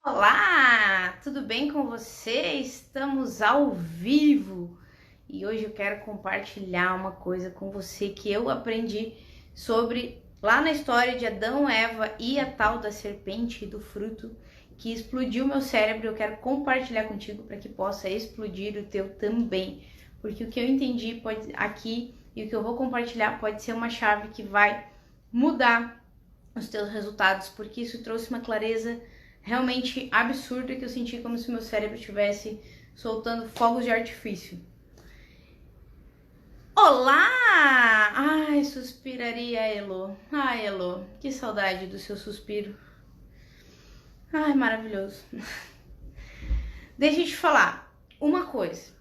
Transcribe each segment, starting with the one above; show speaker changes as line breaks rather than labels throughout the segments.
Olá, tudo bem com você? Estamos ao vivo e hoje eu quero compartilhar uma coisa com você que eu aprendi sobre lá na história de Adão, Eva e a tal da serpente e do fruto que explodiu meu cérebro. Eu quero compartilhar contigo para que possa explodir o teu também, porque o que eu entendi pode aqui e o que eu vou compartilhar pode ser uma chave que vai mudar os teus resultados, porque isso trouxe uma clareza realmente absurda que eu senti como se meu cérebro estivesse soltando fogos de artifício. Olá! Ai, suspiraria, Elo. Ai, Elo, que saudade do seu suspiro. Ai, maravilhoso. Deixa eu te falar uma coisa.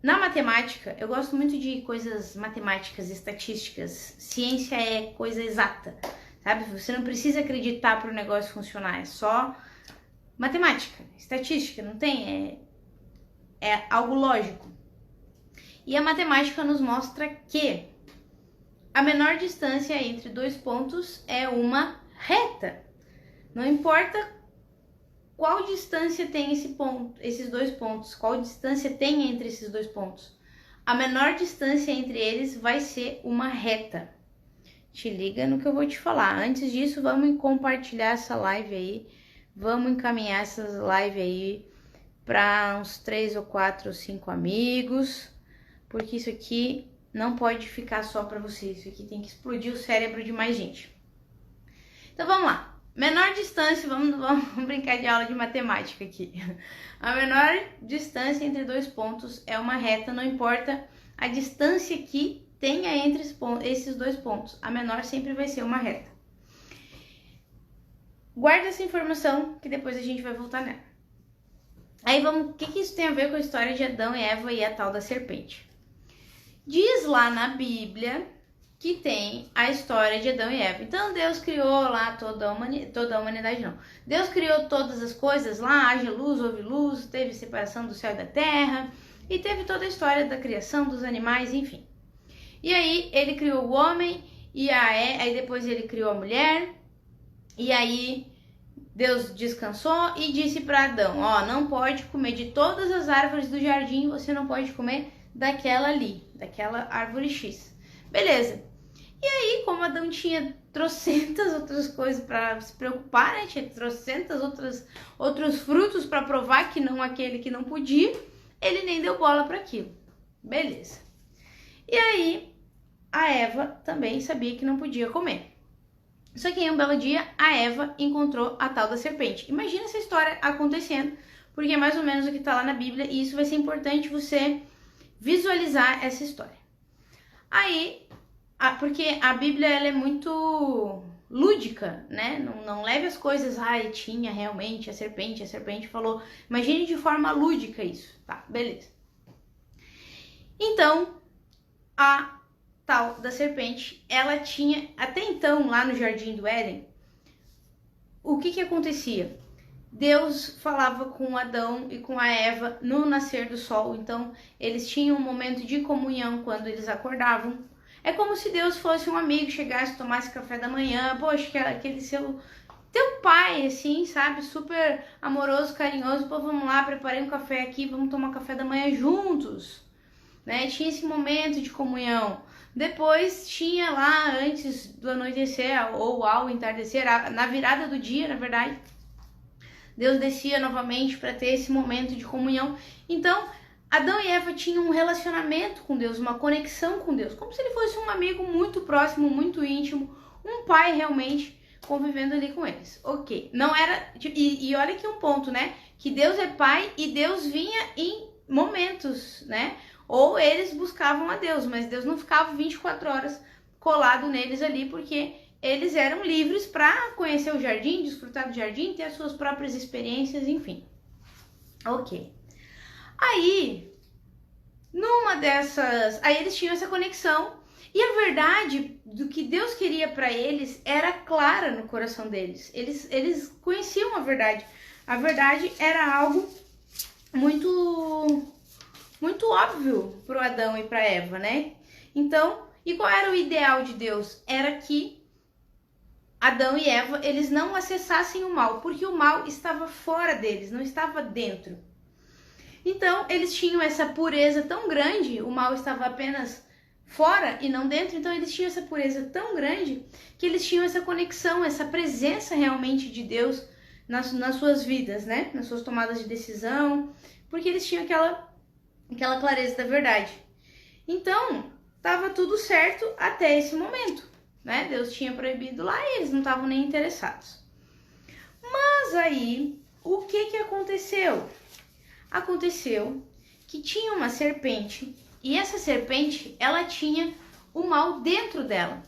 Na matemática, eu gosto muito de coisas matemáticas, estatísticas. Ciência é coisa exata, sabe? Você não precisa acreditar para o negócio funcionar, é só matemática, estatística, não tem? É algo lógico. E a matemática nos mostra que a menor distância entre dois pontos é uma reta. Não importa qual distância tem esses dois pontos, qual distância tem entre esses dois pontos. A menor distância entre eles vai ser uma reta. Te liga no que eu vou te falar. Antes disso, vamos compartilhar essa live aí. Vamos encaminhar essas lives aí para uns 3 ou 4 ou 5 amigos, porque isso aqui não pode ficar só para vocês. Isso aqui tem que explodir o cérebro de mais gente. Então vamos lá. Menor distância, vamos brincar de aula de matemática aqui. A menor distância entre dois pontos é uma reta, não importa a distância que tenha entre esses dois pontos. A menor sempre vai ser uma reta. Guarda essa informação que depois a gente vai voltar nela. Aí vamos, o que isso tem a ver com a história de Adão e Eva e a tal da serpente? Diz lá na Bíblia que tem a história de Adão e Eva. Então Deus criou lá toda a humanidade, não. Deus criou todas as coisas lá, haja luz, houve luz, teve separação do céu e da terra, e teve toda a história da criação dos animais, enfim. E aí ele criou o homem, e aí depois ele criou a mulher, e aí Deus descansou e disse para Adão, ó, não pode comer de todas as árvores do jardim, você não pode comer daquela ali, daquela árvore X. Beleza. E aí, como Adão tinha trocentas outras coisas para se preocupar, né? Tinha trocentas outros frutos para provar que não aquele que não podia, ele nem deu bola para aquilo. Beleza. E aí, a Eva também sabia que não podia comer. Só que em um belo dia, a Eva encontrou a tal da serpente. Imagina essa história acontecendo, porque é mais ou menos o que está lá na Bíblia, e isso vai ser importante você visualizar essa história. Aí, porque a Bíblia ela é muito lúdica, né? Não leve as coisas, tinha realmente a serpente falou. Imagine de forma lúdica isso, tá? Beleza. Então, a tal da serpente, ela tinha, até então, lá no Jardim do Éden, o que acontecia? Deus falava com Adão e com a Eva no nascer do sol, então eles tinham um momento de comunhão quando eles acordavam. É como se Deus fosse um amigo, chegasse, tomasse café da manhã, poxa, aquele teu pai, assim, sabe, super amoroso, carinhoso, pô, vamos lá, preparei um café aqui, vamos tomar café da manhã juntos, né? Tinha esse momento de comunhão. Depois tinha lá, antes do anoitecer ou ao entardecer, na virada do dia, na verdade, Deus descia novamente para ter esse momento de comunhão. Então, Adão e Eva tinham um relacionamento com Deus, uma conexão com Deus, como se ele fosse um amigo muito próximo, muito íntimo, um pai realmente convivendo ali com eles. Ok, não era... E olha aqui um ponto, né? Que Deus é pai e Deus vinha em momentos, né? Ou eles buscavam a Deus, mas Deus não ficava 24 horas colado neles ali, porque eles eram livres para conhecer o jardim, desfrutar do jardim, ter as suas próprias experiências, enfim. Ok. Aí, numa dessas... Aí eles tinham essa conexão, e a verdade do que Deus queria para eles era clara no coração deles. Eles conheciam a verdade. A verdade era algo muito óbvio para o Adão e para Eva, né? Então, e qual era o ideal de Deus? Era que Adão e Eva, eles não acessassem o mal, porque o mal estava fora deles, não estava dentro. Então, eles tinham essa pureza tão grande, o mal estava apenas fora e não dentro, então eles tinham essa pureza tão grande que eles tinham essa conexão, essa presença realmente de Deus nas suas vidas, né? Nas suas tomadas de decisão, porque eles tinham aquela clareza da verdade. Então, estava tudo certo até esse momento, né? Deus tinha proibido lá e eles não estavam nem interessados. Mas aí, o que aconteceu? Aconteceu que tinha uma serpente e essa serpente, ela tinha o mal dentro dela.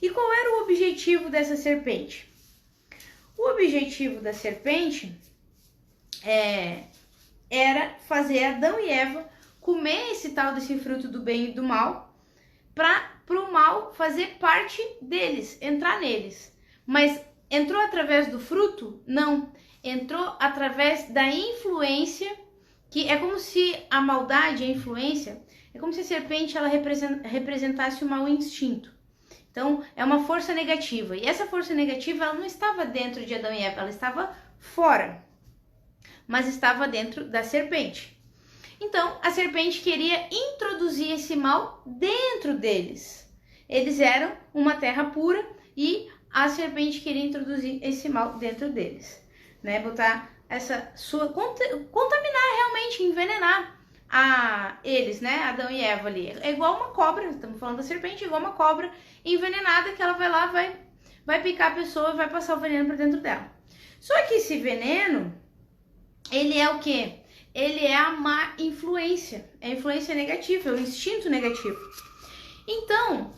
E qual era o objetivo dessa serpente? O objetivo da serpente era fazer Adão e Eva comer esse tal desse fruto do bem e do mal, para o mal fazer parte deles, entrar neles. Mas entrou através do fruto? Não. Entrou através da influência, que é como se a maldade, a influência, é como se a serpente ela representasse o mau instinto. Então, é uma força negativa. E essa força negativa, ela não estava dentro de Adão e Eva, ela estava fora. Mas estava dentro da serpente. Então, a serpente queria introduzir esse mal dentro deles. Eles eram uma terra pura e a serpente queria introduzir esse mal dentro deles, né? Botar essa sua contaminar realmente, envenenar eles, né? Adão e Eva ali. É igual uma cobra, estamos falando da serpente, igual uma cobra envenenada que ela vai lá, vai picar a pessoa, vai passar o veneno para dentro dela. Só que esse veneno, ele é o quê? Ele é a má influência, é a influência negativa, é o instinto negativo. Então,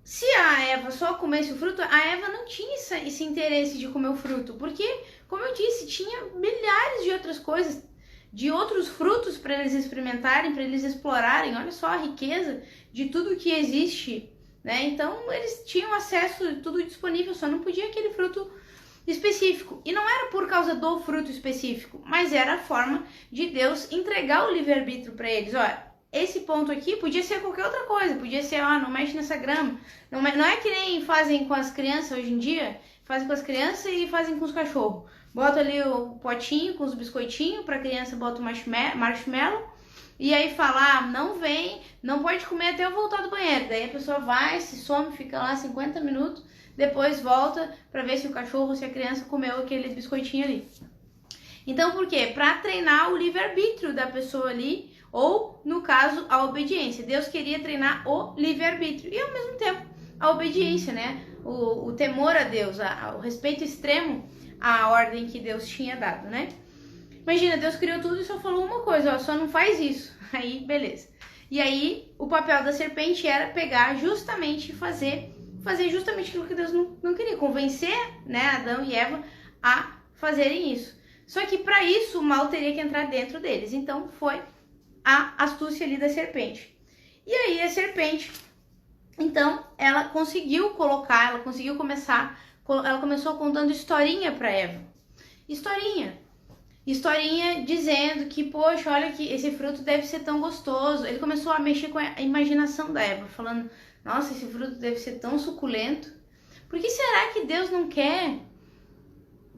se a Eva só comesse o fruto, a Eva não tinha esse interesse de comer o fruto, porque, como eu disse, tinha milhares de outras coisas, de outros frutos para eles experimentarem, para eles explorarem. Olha só a riqueza de tudo que existe, né? Então, eles tinham acesso a tudo disponível, só não podia aquele fruto específico. E não era por causa do fruto específico, mas era a forma de Deus entregar o livre-arbítrio para eles. Olha, esse ponto aqui podia ser qualquer outra coisa, podia ser, não mexe nessa grama. Não é que nem fazem com as crianças hoje em dia, fazem com as crianças e fazem com os cachorros. Bota ali o potinho com os biscoitinhos, para a criança bota o marshmallow, e aí fala, não vem, não pode comer até eu voltar do banheiro. Daí a pessoa vai, se some, fica lá 50 minutos, depois volta para ver se o cachorro, se a criança comeu aquele biscoitinho ali. Então, por quê? Para treinar o livre-arbítrio da pessoa ali, ou, no caso, a obediência. Deus queria treinar o livre-arbítrio e, ao mesmo tempo, a obediência, né? O temor a Deus, o respeito extremo à ordem que Deus tinha dado, né? Imagina, Deus criou tudo e só falou uma coisa, só não faz isso. Aí, beleza. E aí, o papel da serpente era pegar justamente fazer justamente aquilo que Deus não queria, convencer, né, Adão e Eva a fazerem isso. Só que para isso o mal teria que entrar dentro deles. Então foi a astúcia ali da serpente. E aí a serpente, então, ela conseguiu ela começou contando historinha para Eva. Historinha dizendo que, poxa, olha que esse fruto deve ser tão gostoso. Ele começou a mexer com a imaginação da Eva, falando, nossa, esse fruto deve ser tão suculento. Por que será que Deus não quer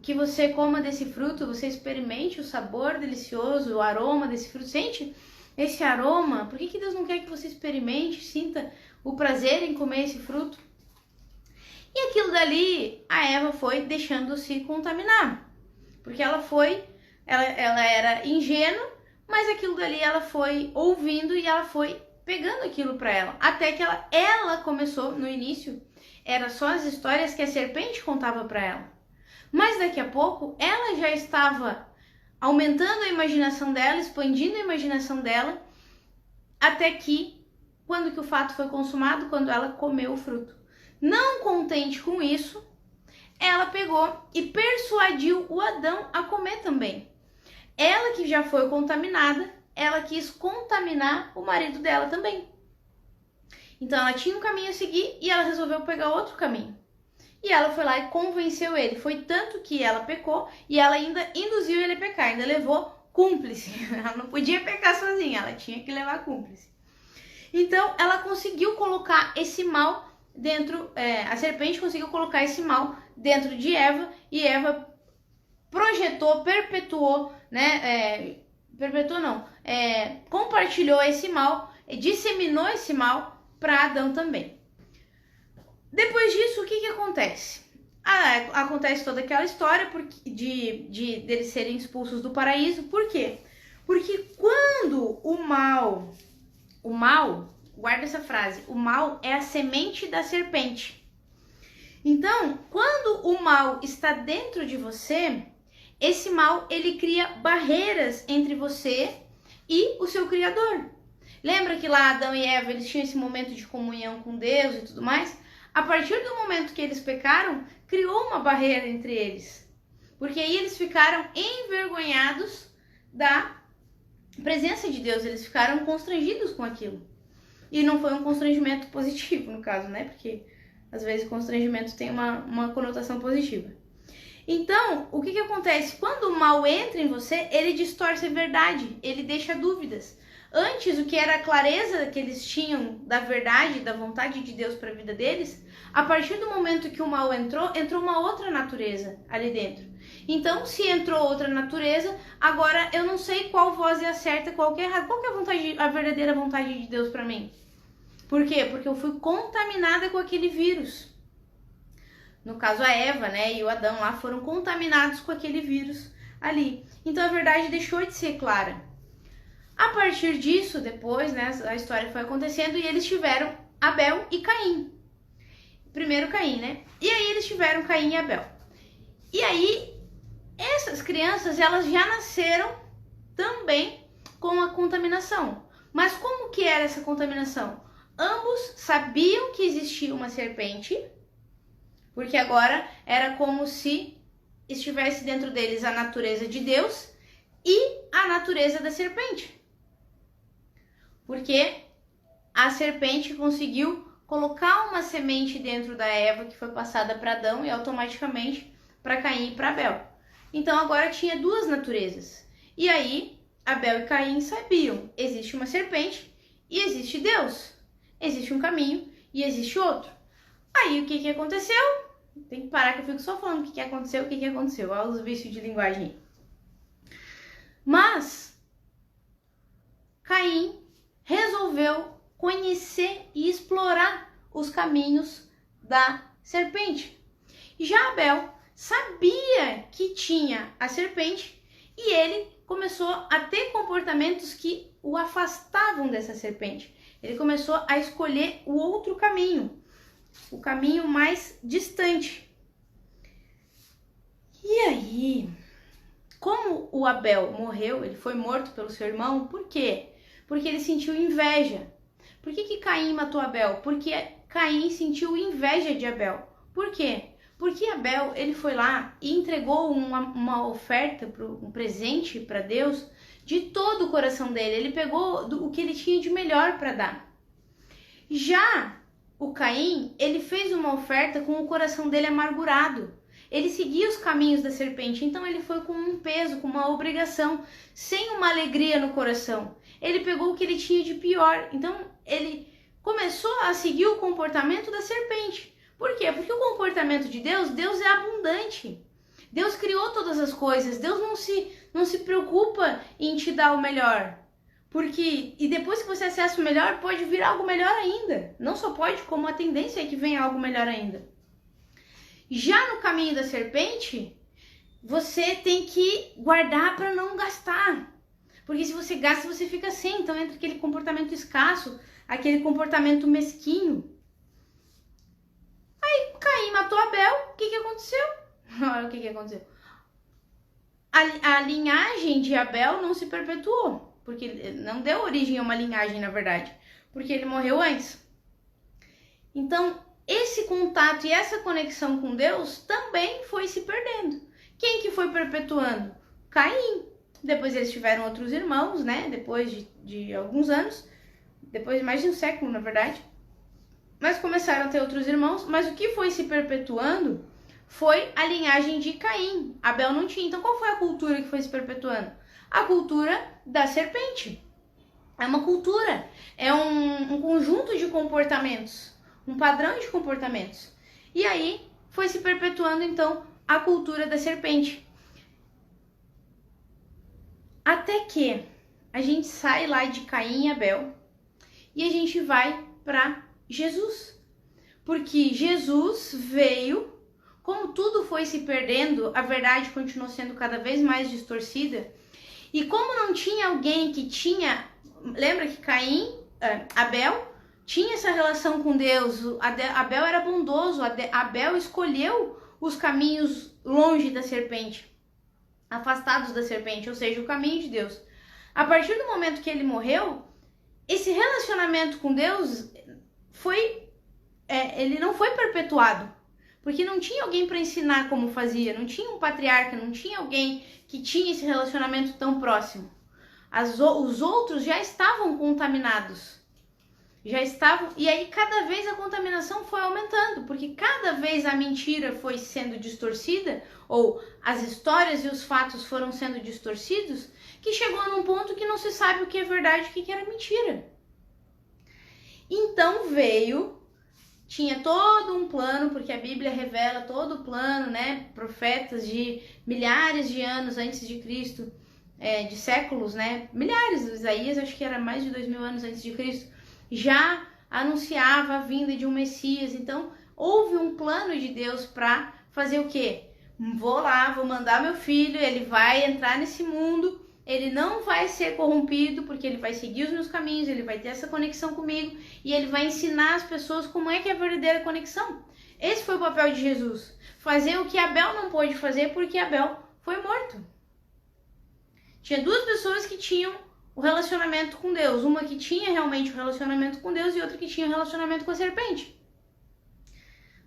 que você coma desse fruto, você experimente o sabor delicioso, o aroma desse fruto? Sente esse aroma? Por que Deus não quer que você experimente, sinta o prazer em comer esse fruto? E aquilo dali, a Eva foi deixando-se contaminar. Porque ela era ingênua, mas aquilo dali ela foi ouvindo e ela foi pegando aquilo para ela. Até que ela começou, no início, era só as histórias que a serpente contava para ela. Mas daqui a pouco, ela já estava aumentando a imaginação dela, expandindo a imaginação dela, até que, quando que o fato foi consumado? Quando ela comeu o fruto. Não contente com isso, ela pegou e persuadiu o Adão a comer também. Ela que já foi contaminada, ela quis contaminar o marido dela também. Então ela tinha um caminho a seguir e ela resolveu pegar outro caminho. E ela foi lá e convenceu ele. Foi tanto que ela pecou e ela ainda induziu ele a pecar, ainda levou cúmplice. Ela não podia pecar sozinha, ela tinha que levar cúmplice. Então ela conseguiu colocar esse mal a serpente conseguiu colocar esse mal dentro de Eva, e Eva projetou, perpetuou, né? Perpetuou não, compartilhou esse mal, disseminou esse mal para Adão também. Depois disso, o que acontece? Acontece toda aquela história de eles serem expulsos do paraíso. Por quê? Porque quando o mal, guarda essa frase, o mal é a semente da serpente. Então, quando o mal está dentro de você, esse mal, ele cria barreiras entre você e o seu Criador. Lembra que lá Adão e Eva, eles tinham esse momento de comunhão com Deus e tudo mais? A partir do momento que eles pecaram, criou uma barreira entre eles. Porque aí eles ficaram envergonhados da presença de Deus, eles ficaram constrangidos com aquilo. E não foi um constrangimento positivo, no caso, né? Porque às vezes constrangimento tem uma conotação positiva. Então, o que acontece? Quando o mal entra em você, ele distorce a verdade, ele deixa dúvidas. Antes, o que era a clareza que eles tinham da verdade, da vontade de Deus para a vida deles, a partir do momento que o mal entrou uma outra natureza ali dentro. Então, se entrou outra natureza, agora eu não sei qual voz é a certa, qual que é errada. Qual que é a verdadeira vontade de Deus para mim? Por quê? Porque eu fui contaminada com aquele vírus. No caso, a Eva, né, e o Adão lá foram contaminados com aquele vírus ali. Então, a verdade deixou de ser clara. A partir disso, depois, né, a história foi acontecendo e eles tiveram Abel e Caim. Primeiro Caim, né? E aí eles tiveram Caim e Abel. E aí, essas crianças, elas já nasceram também com a contaminação. Mas como que era essa contaminação? Ambos sabiam que existia uma serpente, porque agora era como se estivesse dentro deles a natureza de Deus e a natureza da serpente. Porque a serpente conseguiu colocar uma semente dentro da Eva que foi passada para Adão e automaticamente para Caim e para Abel. Então agora tinha duas naturezas. E aí Abel e Caim sabiam, existe uma serpente e existe Deus. Existe um caminho e existe outro. Aí o que aconteceu? Tem que parar que eu fico só falando o que aconteceu, Olha os vícios de linguagem. Mas Caim resolveu conhecer e explorar os caminhos da serpente. Já Abel sabia que tinha a serpente e ele começou a ter comportamentos que o afastavam dessa serpente. Ele começou a escolher o outro caminho, o caminho mais distante. E aí, como o Abel morreu, ele foi morto pelo seu irmão, por quê? Porque ele sentiu inveja. Por que Caim matou Abel? Porque Caim sentiu inveja de Abel. Por quê? Porque Abel, ele foi lá e entregou uma oferta, um presente para Deus de todo o coração dele. Ele pegou o que ele tinha de melhor para dar. Já o Caim, ele fez uma oferta com o coração dele amargurado. Ele seguia os caminhos da serpente, então ele foi com um peso, com uma obrigação, sem uma alegria no coração. Ele pegou o que ele tinha de pior, então ele começou a seguir o comportamento da serpente. Por quê? Porque o comportamento de Deus é abundante. Deus criou todas as coisas, Deus não se preocupa em te dar o melhor. E depois que você acessa o melhor, pode vir algo melhor ainda. Não só pode, como a tendência é que venha algo melhor ainda. Já no caminho da serpente, você tem que guardar para não gastar. Porque se você gasta, você fica sem. Então entra aquele comportamento escasso, aquele comportamento mesquinho. Aí Caim matou Abel, o que aconteceu? Olha o que aconteceu. A linhagem de Abel não se perpetuou. Porque não deu origem a uma linhagem, na verdade. Porque ele morreu antes. Então, esse contato e essa conexão com Deus também foi se perdendo. Quem que foi perpetuando? Caim. Depois eles tiveram outros irmãos, né? Depois de alguns anos. Depois de mais de um século, na verdade. Mas começaram a ter outros irmãos. Mas o que foi se perpetuando foi a linhagem de Caim. Abel não tinha. Então, qual foi a cultura que foi se perpetuando? A cultura da serpente. É uma cultura. É um conjunto de comportamentos. um padrão de comportamentos. E aí foi se perpetuando então a cultura da serpente. Até que a gente sai lá de Caim e Abel e a gente vai para Jesus. Porque Jesus veio, como tudo foi se perdendo, a verdade continuou sendo cada vez mais distorcida. E como não tinha alguém que tinha... Lembra que Abel tinha essa relação com Deus, Abel era bondoso, Abel escolheu os caminhos longe da serpente, afastados da serpente, ou seja, o caminho de Deus. A partir do momento que ele morreu, esse relacionamento com Deus ele não foi perpetuado, porque não tinha alguém para ensinar como fazia, não tinha um patriarca, não tinha alguém que tinha esse relacionamento tão próximo. Os outros já estavam contaminados. E aí cada vez a contaminação foi aumentando, porque cada vez a mentira foi sendo distorcida, ou as histórias e os fatos foram sendo distorcidos, que chegou num ponto que não se sabe o que é verdade e o que era mentira. Então tinha todo um plano, porque a Bíblia revela todo o plano, né? Profetas de milhares de anos antes de Cristo, de séculos, né? Milhares, Isaías acho que era mais de 2000 anos antes de Cristo, já anunciava a vinda de um Messias. Então houve um plano de Deus para fazer o quê? Vou mandar meu filho, ele vai entrar nesse mundo, ele não vai ser corrompido, porque ele vai seguir os meus caminhos, ele vai ter essa conexão comigo e ele vai ensinar as pessoas como é que é a verdadeira conexão. Esse foi o papel de Jesus, fazer o que Abel não pôde fazer porque Abel foi morto. Tinha duas pessoas que tinham o relacionamento com Deus, uma que tinha realmente o relacionamento com Deus e outra que tinha o relacionamento com a serpente.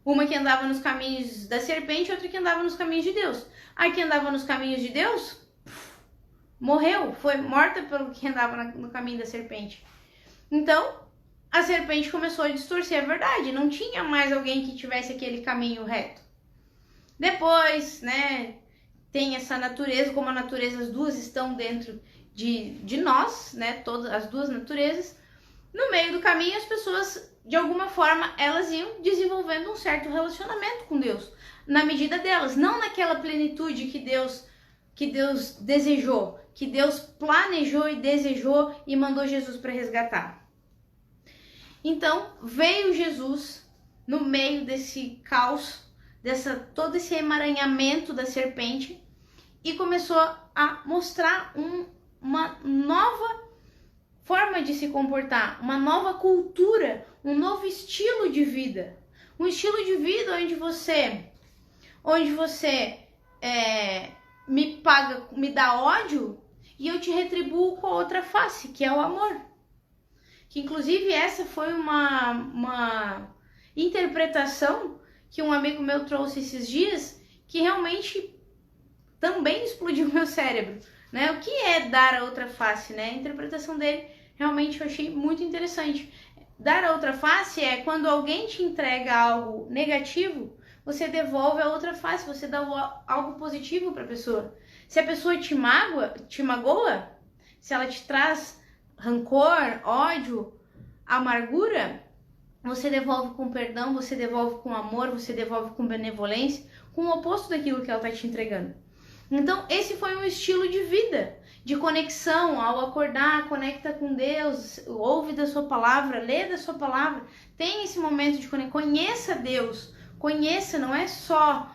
Uma que andava nos caminhos da serpente e outra que andava nos caminhos de Deus. A que andava nos caminhos de Deus morreu, foi morta pelo que andava no caminho da serpente. Então, a serpente começou a distorcer a verdade, não tinha mais alguém que tivesse aquele caminho reto. Depois, né, tem essa natureza, como a natureza, as duas estão dentro de nós, né, todas as duas naturezas. No meio do caminho, as pessoas, de alguma forma, elas iam desenvolvendo um certo relacionamento com Deus, na medida delas, não naquela plenitude que Deus desejou, que Deus planejou e desejou e mandou Jesus para resgatar. Então, veio Jesus no meio desse caos, todo esse emaranhamento da serpente, e começou a mostrar uma nova forma de se comportar, uma nova cultura, um novo estilo de vida. Um estilo de vida onde você me dá ódio e eu te retribuo com a outra face, que é o amor. Que inclusive essa foi uma interpretação que um amigo meu trouxe esses dias, que realmente também explodiu meu cérebro, né? O que é dar a outra face, né? A interpretação dele realmente eu achei muito interessante. Dar a outra face é quando alguém te entrega algo negativo, você devolve a outra face, você dá algo positivo para a pessoa. Se a pessoa te magoa, se ela te traz rancor, ódio, amargura, você devolve com perdão, você devolve com amor, você devolve com benevolência, com o oposto daquilo que ela está te entregando. Então, esse foi um estilo de vida, de conexão. Ao acordar, conecta com Deus, ouve da sua palavra, lê da sua palavra, tem esse momento de conexão, conheça Deus, conheça, não é só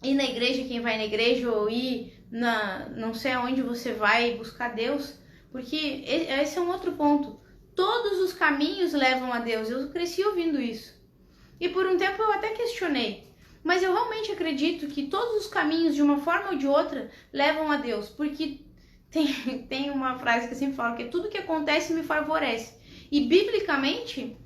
ir na igreja, quem vai na igreja, ou ir não sei aonde você vai buscar Deus, porque esse é um outro ponto. Todos os caminhos levam a Deus, eu cresci ouvindo isso. E por um tempo eu até questionei, mas eu realmente acredito que todos os caminhos, de uma forma ou de outra, levam a Deus, porque tem uma frase que eu sempre falo, que tudo que acontece me favorece. E biblicamente,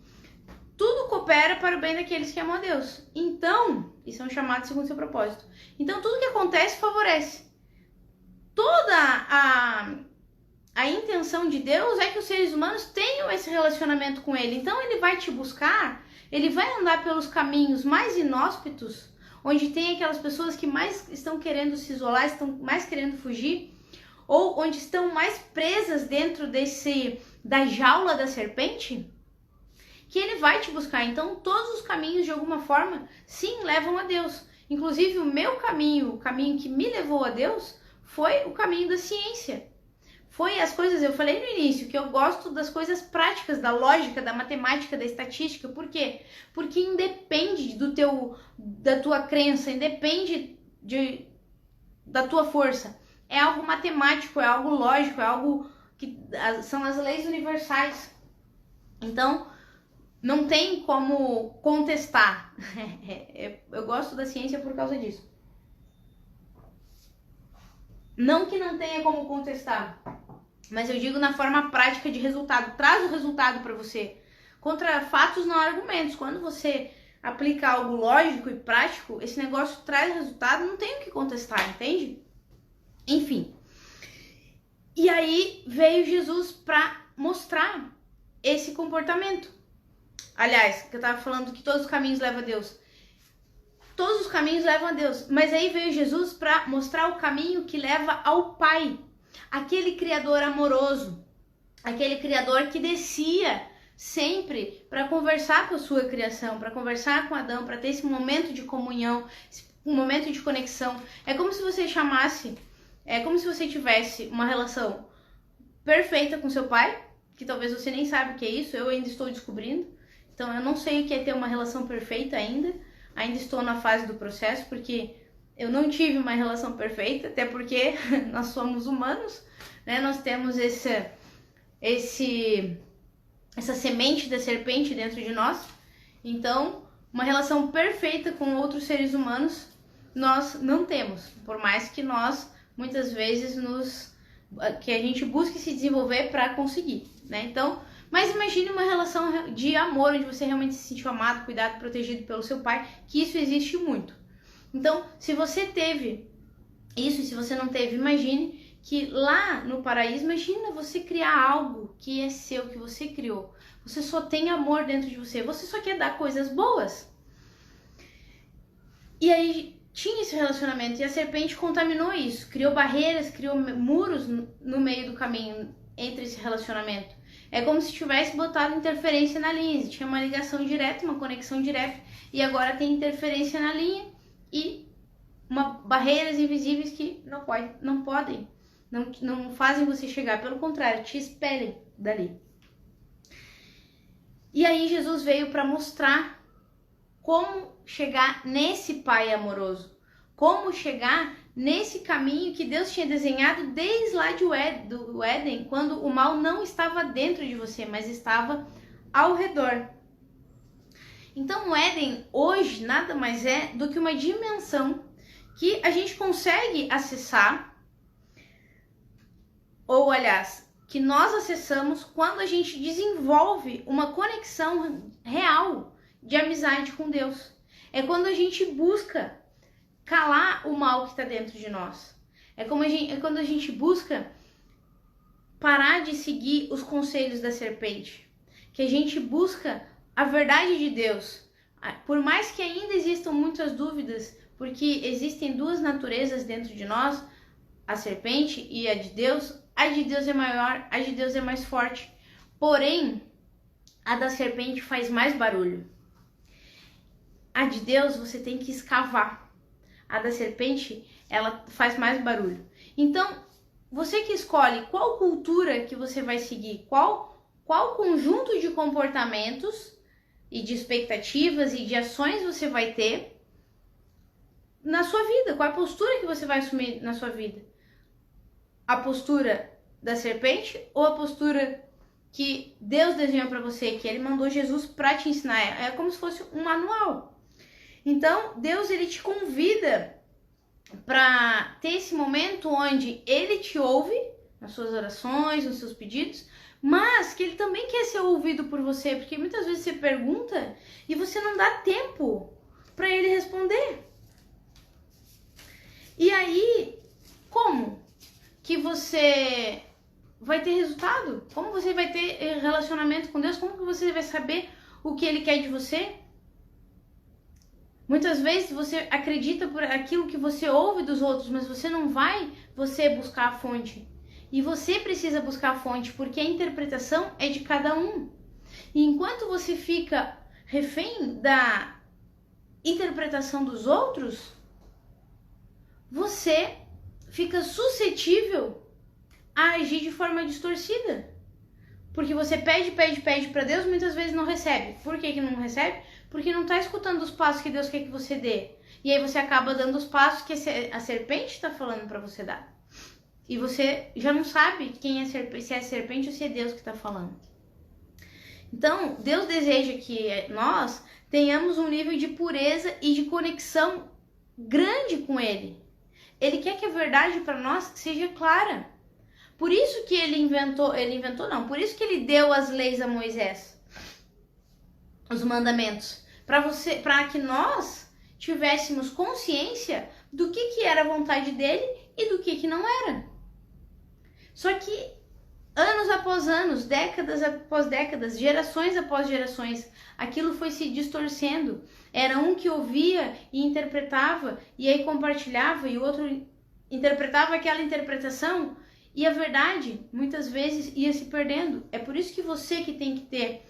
tudo coopera para o bem daqueles que amam a Deus. Então, e são chamados segundo seu propósito. Então, tudo que acontece favorece. Toda a intenção de Deus é que os seres humanos tenham esse relacionamento com Ele. Então, Ele vai te buscar, Ele vai andar pelos caminhos mais inóspitos, onde tem aquelas pessoas que mais estão querendo se isolar, estão mais querendo fugir, ou onde estão mais presas dentro da jaula da serpente, que ele vai te buscar. Então, todos os caminhos, de alguma forma, sim, levam a Deus. Inclusive, o meu caminho, o caminho que me levou a Deus, foi o caminho da ciência. Foi as coisas, eu falei no início, que eu gosto das coisas práticas, da lógica, da matemática, da estatística. Por quê? Porque independe da tua crença, independe da tua força. É algo matemático, é algo lógico, é algo que são as leis universais. Então, não tem como contestar. Eu gosto da ciência por causa disso. Não que não tenha como contestar, mas eu digo na forma prática de resultado. Traz o resultado para você. Contra fatos não há argumentos. Quando você aplica algo lógico e prático, esse negócio traz resultado, não tem o que contestar, entende? Enfim. E aí veio Jesus para mostrar esse comportamento. Aliás, que eu tava falando que todos os caminhos levam a Deus. Todos os caminhos levam a Deus. Mas aí veio Jesus para mostrar o caminho que leva ao Pai. Aquele Criador amoroso. Aquele Criador que descia sempre para conversar com a sua criação, para conversar com Adão, para ter esse momento de comunhão, um momento de conexão. É como se você tivesse uma relação perfeita com seu pai, que talvez você nem saiba o que é isso, eu ainda estou descobrindo. Então eu não sei o que é ter uma relação perfeita ainda estou na fase do processo, porque eu não tive uma relação perfeita, até porque nós somos humanos, né? Nós temos essa semente da serpente dentro de nós. Então, uma relação perfeita com outros seres humanos nós não temos, por mais que nós muitas vezes que a gente busque se desenvolver para conseguir, né? Então, mas imagine uma relação de amor, onde você realmente se sentiu amado, cuidado, protegido pelo seu pai, que isso existe muito. Então, se você teve isso e se você não teve, imagine que lá no paraíso, imagina você criar algo que é seu, que você criou. Você só tem amor dentro de você, você só quer dar coisas boas. E aí tinha esse relacionamento e a serpente contaminou isso, criou barreiras, criou muros no meio do caminho entre esse relacionamento. É como se tivesse botado interferência na linha, tinha uma ligação direta, uma conexão direta, e agora tem interferência na linha e barreiras invisíveis que não fazem você chegar, pelo contrário, te expelem dali. E aí Jesus veio para mostrar como chegar nesse Pai amoroso, como chegar nesse caminho que Deus tinha desenhado desde lá do Éden, quando o mal não estava dentro de você, mas estava ao redor. Então o Éden hoje nada mais é do que uma dimensão que a gente consegue acessar, ou aliás, que nós acessamos quando a gente desenvolve uma conexão real de amizade com Deus. É quando a gente busca calar o mal que está dentro de nós. É quando a gente busca parar de seguir os conselhos da serpente. Que a gente busca a verdade de Deus. Por mais que ainda existam muitas dúvidas, porque existem duas naturezas dentro de nós, a serpente e a de Deus é maior, a de Deus é mais forte. Porém, a da serpente faz mais barulho. A de Deus você tem que escavar. A da serpente, ela faz mais barulho. Então, você que escolhe qual cultura que você vai seguir, qual conjunto de comportamentos e de expectativas e de ações você vai ter na sua vida, qual a postura que você vai assumir na sua vida. A postura da serpente ou a postura que Deus desenhou para você, que Ele mandou Jesus para te ensinar. É como se fosse um manual. Então, Deus, Ele te convida para ter esse momento onde Ele te ouve nas suas orações, nos seus pedidos, mas que Ele também quer ser ouvido por você, porque muitas vezes você pergunta e você não dá tempo para Ele responder. E aí, como que você vai ter resultado? Como você vai ter relacionamento com Deus? Como que você vai saber o que Ele quer de você? Muitas vezes você acredita por aquilo que você ouve dos outros, mas você não vai buscar a fonte. E você precisa buscar a fonte, porque a interpretação é de cada um. E enquanto você fica refém da interpretação dos outros, você fica suscetível a agir de forma distorcida. Porque você pede para Deus, muitas vezes não recebe. Por que não recebe? Porque não está escutando os passos que Deus quer que você dê. E aí você acaba dando os passos que a serpente está falando para você dar. E você já não sabe quem é serpente, se é a serpente ou se é Deus que está falando. Então, Deus deseja que nós tenhamos um nível de pureza e de conexão grande com Ele. Ele quer que a verdade para nós seja clara. Por isso que por isso que ele deu as leis a Moisés, os mandamentos, para que nós tivéssemos consciência do que era a vontade dele e do que não era. Só que anos após anos, décadas após décadas, gerações após gerações, aquilo foi se distorcendo. Era um que ouvia e interpretava, e aí compartilhava, e o outro interpretava aquela interpretação, e a verdade, muitas vezes, ia se perdendo. É por isso que você que tem que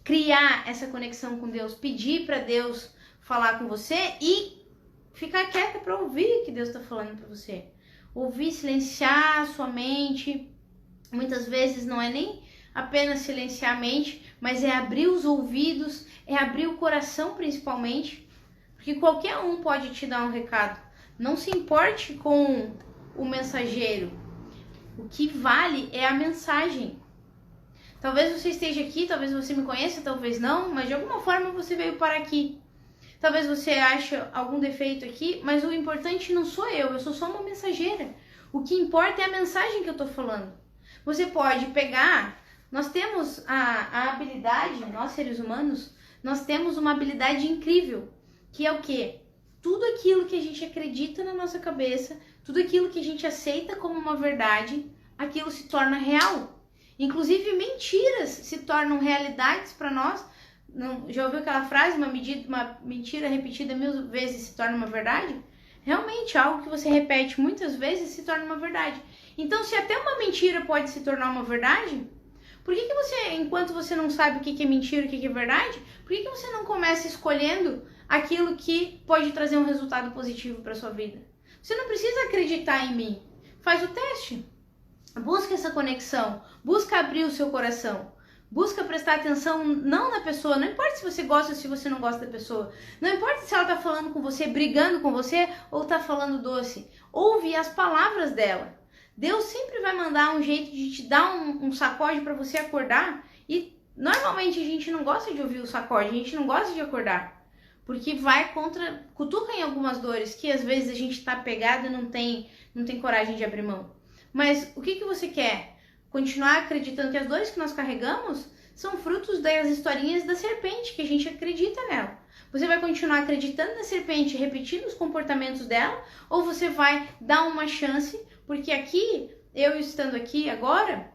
criar essa conexão com Deus, pedir para Deus falar com você e ficar quieta para ouvir o que Deus está falando para você. Ouvir, silenciar a sua mente. Muitas vezes não é nem apenas silenciar a mente, mas é abrir os ouvidos, é abrir o coração principalmente, porque qualquer um pode te dar um recado. Não se importe com o mensageiro. O que vale é a mensagem. Talvez você esteja aqui, talvez você me conheça, talvez não, mas de alguma forma você veio para aqui. Talvez você ache algum defeito aqui, mas o importante não sou eu sou só uma mensageira. O que importa é a mensagem que eu estou falando. Você pode pegar, nós temos a habilidade, nós seres humanos, nós temos uma habilidade incrível, que é o quê? Tudo aquilo que a gente acredita na nossa cabeça, tudo aquilo que a gente aceita como uma verdade, aquilo se torna real. Inclusive mentiras se tornam realidades para nós. Já ouviu aquela frase, uma mentira repetida 1000 vezes se torna uma verdade? Realmente, algo que você repete muitas vezes se torna uma verdade. Então, se até uma mentira pode se tornar uma verdade, por que você, enquanto você não sabe o que é mentira e o que é verdade, por que você não começa escolhendo aquilo que pode trazer um resultado positivo para sua vida? Você não precisa acreditar em mim. Faz o teste. Busca essa conexão. Busca abrir o seu coração. Busca prestar atenção não na pessoa. Não importa se você gosta ou se você não gosta da pessoa. Não importa se ela está falando com você, brigando com você ou está falando doce. Ouve as palavras dela. Deus sempre vai mandar um jeito de te dar um sacode para você acordar. E normalmente a gente não gosta de ouvir o sacode. A gente não gosta de acordar. Porque vai cutuca em algumas dores que às vezes a gente está pegado e não tem coragem de abrir mão. Mas o que você quer? Continuar acreditando que as dores que nós carregamos são frutos das historinhas da serpente, que a gente acredita nela. Você vai continuar acreditando na serpente, repetindo os comportamentos dela, ou você vai dar uma chance, porque aqui, eu estando aqui agora,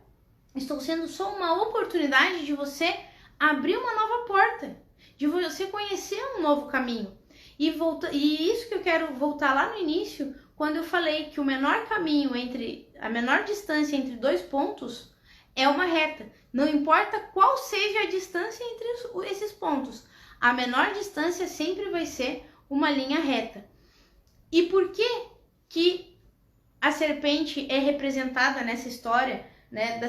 estou sendo só uma oportunidade de você abrir uma nova porta, de você conhecer um novo caminho. E isso que eu quero voltar lá no início, quando eu falei que o menor caminho a menor distância entre dois pontos é uma reta. Não importa qual seja a distância entre esses pontos, a menor distância sempre vai ser uma linha reta. E por que a serpente é representada nessa história, né,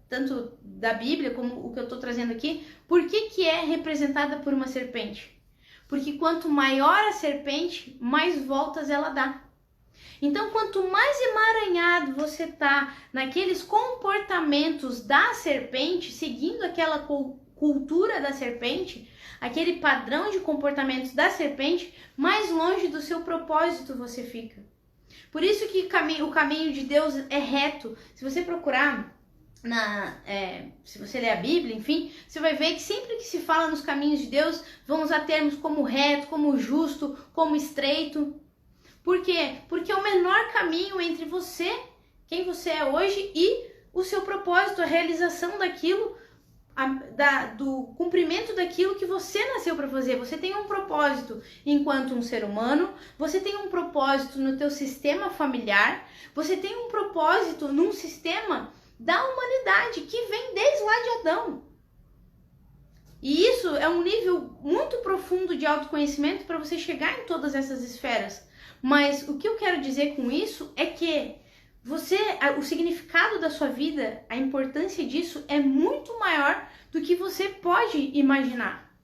tanto da Bíblia como o que eu estou trazendo aqui? Por que é representada por uma serpente? Porque quanto maior a serpente, mais voltas ela dá. Então, quanto mais emaranhado você tá naqueles comportamentos da serpente, seguindo aquela cultura da serpente, aquele padrão de comportamentos da serpente, mais longe do seu propósito você fica. Por isso que o caminho de Deus é reto. Se você procurar, se você ler a Bíblia, enfim, você vai ver que sempre que se fala nos caminhos de Deus, vão usar termos como reto, como justo, como estreito. Por quê? Porque é o menor caminho entre você, quem você é hoje, e o seu propósito, a realização daquilo, do cumprimento daquilo que você nasceu para fazer. Você tem um propósito enquanto um ser humano, você tem um propósito no teu sistema familiar, você tem um propósito num sistema da humanidade que vem desde lá de Adão. E isso é um nível muito profundo de autoconhecimento para você chegar em todas essas esferas. Mas o que eu quero dizer com isso é que o significado da sua vida, a importância disso é muito maior do que você pode imaginar.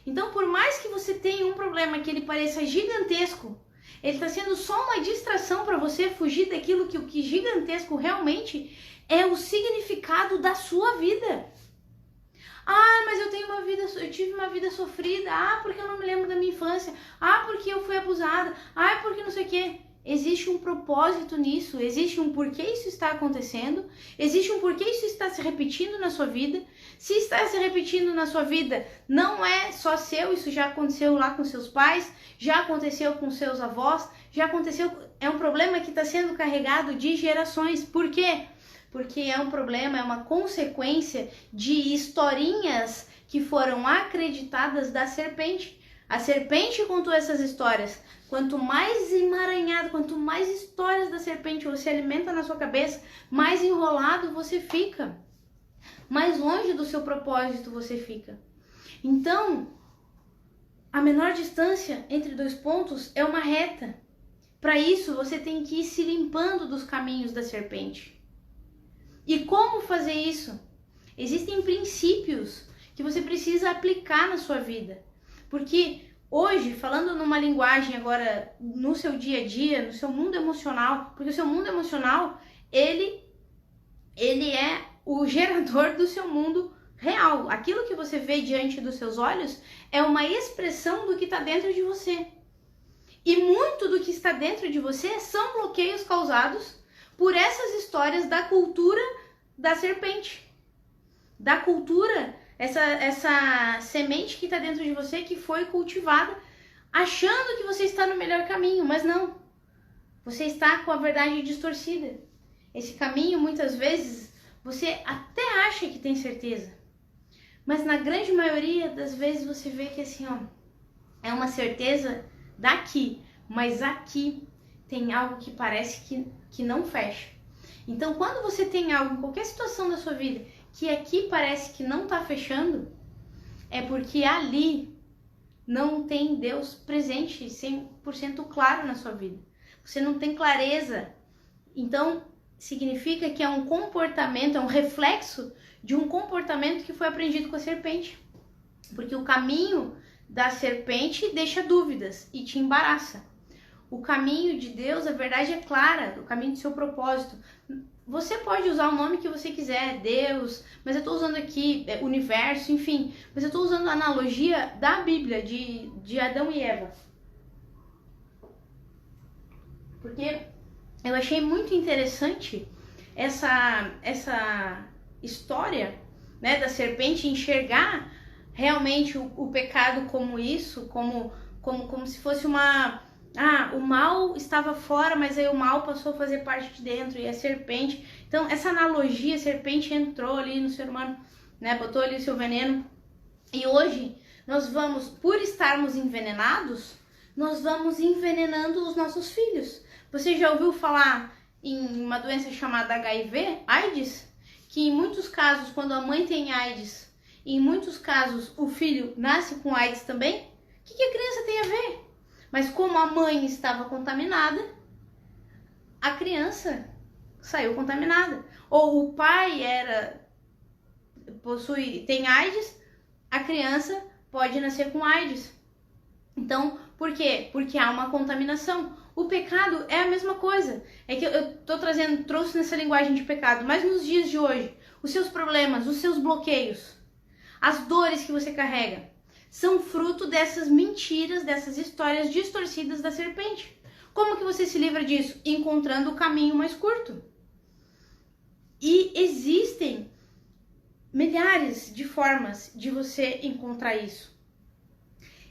Então, por mais que você tenha um problema que ele pareça gigantesco, ele está sendo só uma distração para você fugir daquilo que o que gigantesco realmente é o significado da sua vida. Ah, mas eu tive uma vida sofrida. Ah, porque eu não me lembro da minha infância. Ah, porque eu fui abusada. Ah, porque não sei o quê. Existe um propósito nisso, existe um porquê isso está acontecendo, existe um porquê isso está se repetindo na sua vida. Se está se repetindo na sua vida, não é só seu, isso já aconteceu lá com seus pais, já aconteceu com seus avós, já aconteceu, é um problema que está sendo carregado de gerações. Por quê? Porque é um problema, é uma consequência de historinhas que foram acreditadas da serpente. A serpente contou essas histórias. Quanto mais emaranhado, quanto mais histórias da serpente você alimenta na sua cabeça, mais enrolado você fica. Mais longe do seu propósito você fica. Então, a menor distância entre dois pontos é uma reta. Para isso, você tem que ir se limpando dos caminhos da serpente. E como fazer isso? Existem princípios que você precisa aplicar na sua vida. Porque hoje, falando numa linguagem agora no seu dia a dia, no seu mundo emocional, porque o seu mundo emocional, ele é o gerador do seu mundo real. Aquilo que você vê diante dos seus olhos é uma expressão do que está dentro de você. E muito do que está dentro de você são bloqueios causados por essas histórias da cultura da serpente. Da cultura, essa semente que está dentro de você, que foi cultivada, achando que você está no melhor caminho, mas não. Você está com a verdade distorcida. Esse caminho, muitas vezes, você até acha que tem certeza, mas na grande maioria das vezes você vê que assim, ó, é uma certeza daqui, mas aqui tem algo que parece que não fecha. Então, quando você tem algo em qualquer situação da sua vida que aqui parece que não está fechando, é porque ali não tem Deus presente 100% claro na sua vida. Você não tem clareza. Então, significa que é um comportamento, é um reflexo de um comportamento que foi aprendido com a serpente. Porque o caminho da serpente deixa dúvidas e te embaraça. O caminho de Deus, a verdade é clara, o caminho do seu propósito. Você pode usar o nome que você quiser, Deus, mas eu estou usando aqui universo, enfim. Mas eu estou usando a analogia da Bíblia, de Adão e Eva. Porque eu achei muito interessante essa história, né, da serpente enxergar realmente o pecado como isso, como se fosse uma... Ah, o mal estava fora, mas aí o mal passou a fazer parte de dentro, e a serpente... Então, essa analogia, a serpente entrou ali no ser humano, né, botou ali o seu veneno. E hoje, nós vamos, por estarmos envenenados, nós vamos envenenando os nossos filhos. Você já ouviu falar em uma doença chamada HIV, AIDS? Que em muitos casos, quando a mãe tem AIDS, em muitos casos o filho nasce com AIDS também? O que a criança tem a ver? Mas como a mãe estava contaminada, a criança saiu contaminada. Ou o pai tem AIDS, a criança pode nascer com AIDS. Então, por quê? Porque há uma contaminação. O pecado é a mesma coisa. É que eu trouxe nessa linguagem de pecado, mas nos dias de hoje, os seus problemas, os seus bloqueios, as dores que você carrega, são fruto dessas mentiras, dessas histórias distorcidas da serpente. Como que você se livra disso? Encontrando o caminho mais curto. E existem milhares de formas de você encontrar isso.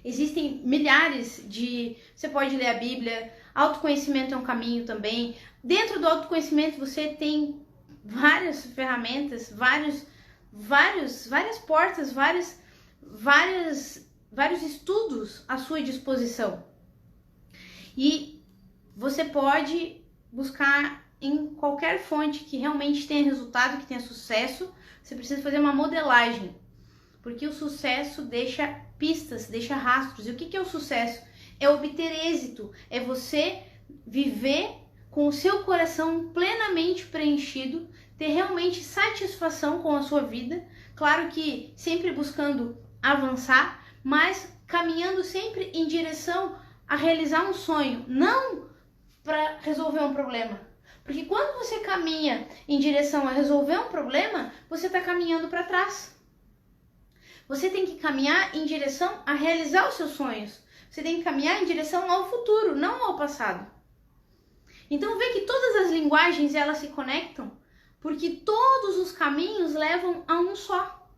Existem milhares de... Você pode ler a Bíblia, autoconhecimento é um caminho também. Dentro do autoconhecimento você tem várias ferramentas, várias portas, vários estudos à sua disposição. E você pode buscar em qualquer fonte que realmente tenha resultado, que tenha sucesso. Você precisa fazer uma modelagem. Porque o sucesso deixa pistas, deixa rastros. E o que é o sucesso? É obter êxito, é você viver com o seu coração plenamente preenchido, ter realmente satisfação com a sua vida, claro que sempre buscando avançar, mas caminhando sempre em direção a realizar um sonho, não para resolver um problema. Porque quando você caminha em direção a resolver um problema, você está caminhando para trás. Você tem que caminhar em direção a realizar os seus sonhos. Você tem que caminhar em direção ao futuro, não ao passado. Então vê que todas as linguagens elas se conectam, porque todos os caminhos levam a um só.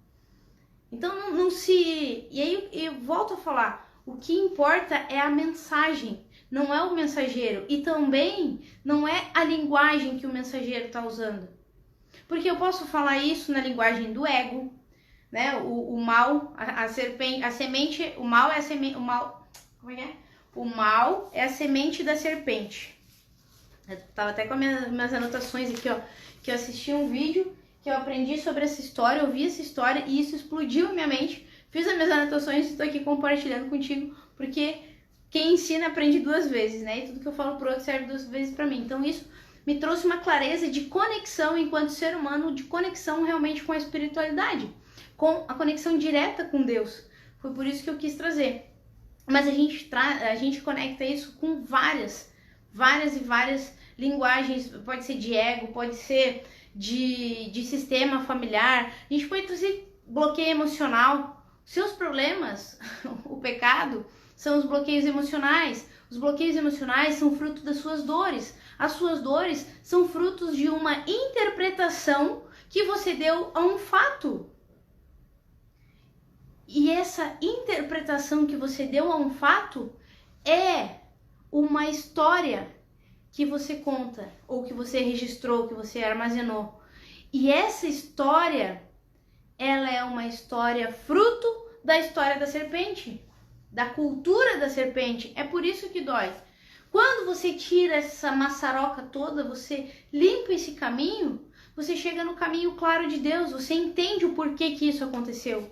Então não se... E aí eu volto a falar, o que importa é a mensagem, não é o mensageiro. E também não é a linguagem que o mensageiro está usando. Porque eu posso falar isso na linguagem do ego, né? O mal, a serpente, a semente, o mal é a semente, o mal, como é que é? O mal é a semente da serpente. Eu tava até com minhas anotações aqui, ó, que eu assisti um vídeo que eu aprendi sobre essa história, eu vi essa história e isso explodiu a minha mente. Fiz as minhas anotações e estou aqui compartilhando contigo, porque quem ensina aprende duas vezes, né? E tudo que eu falo pro outro serve duas vezes para mim. Então isso me trouxe uma clareza de conexão enquanto ser humano, de conexão realmente com a espiritualidade, com a conexão direta com Deus. Foi por isso que eu quis trazer. Mas a gente conecta isso com várias linguagens, pode ser de ego, pode ser de sistema familiar, a gente pode trazer bloqueio emocional. Seus problemas, o pecado, são os bloqueios emocionais. Os bloqueios emocionais são fruto das suas dores. As suas dores são frutos de uma interpretação que você deu a um fato. E essa interpretação que você deu a um fato é uma história que você conta, ou que você registrou, que você armazenou. E essa história, ela é uma história fruto da história da serpente, da cultura da serpente. É por isso que dói. Quando você tira essa maçaroca toda, você limpa esse caminho, você chega no caminho claro de Deus, você entende o porquê que isso aconteceu.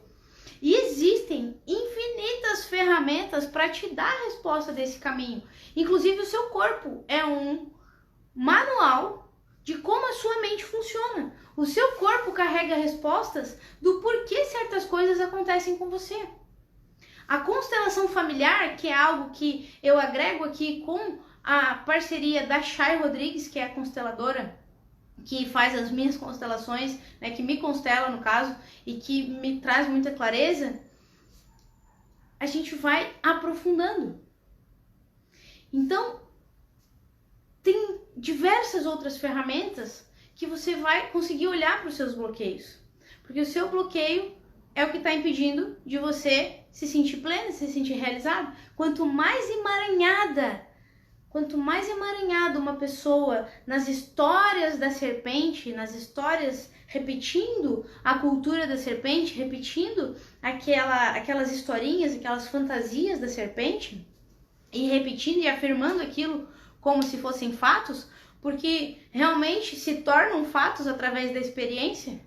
E existem infinitas ferramentas para te dar a resposta desse caminho. Inclusive o seu corpo é um manual de como a sua mente funciona. O seu corpo carrega respostas do porquê certas coisas acontecem com você. A constelação familiar, que é algo que eu agrego aqui com a parceria da Chay Rodrigues, que é a consteladora que faz as minhas constelações, né, que me constela no caso, e que me traz muita clareza, a gente vai aprofundando. Então, tem diversas outras ferramentas que você vai conseguir olhar para os seus bloqueios. Porque o seu bloqueio é o que está impedindo de você se sentir pleno, se sentir realizado. Quanto mais emaranhada uma pessoa nas histórias da serpente, nas histórias repetindo a cultura da serpente, repetindo aquelas historinhas, aquelas fantasias da serpente, e repetindo e afirmando aquilo como se fossem fatos, porque realmente se tornam fatos através da experiência,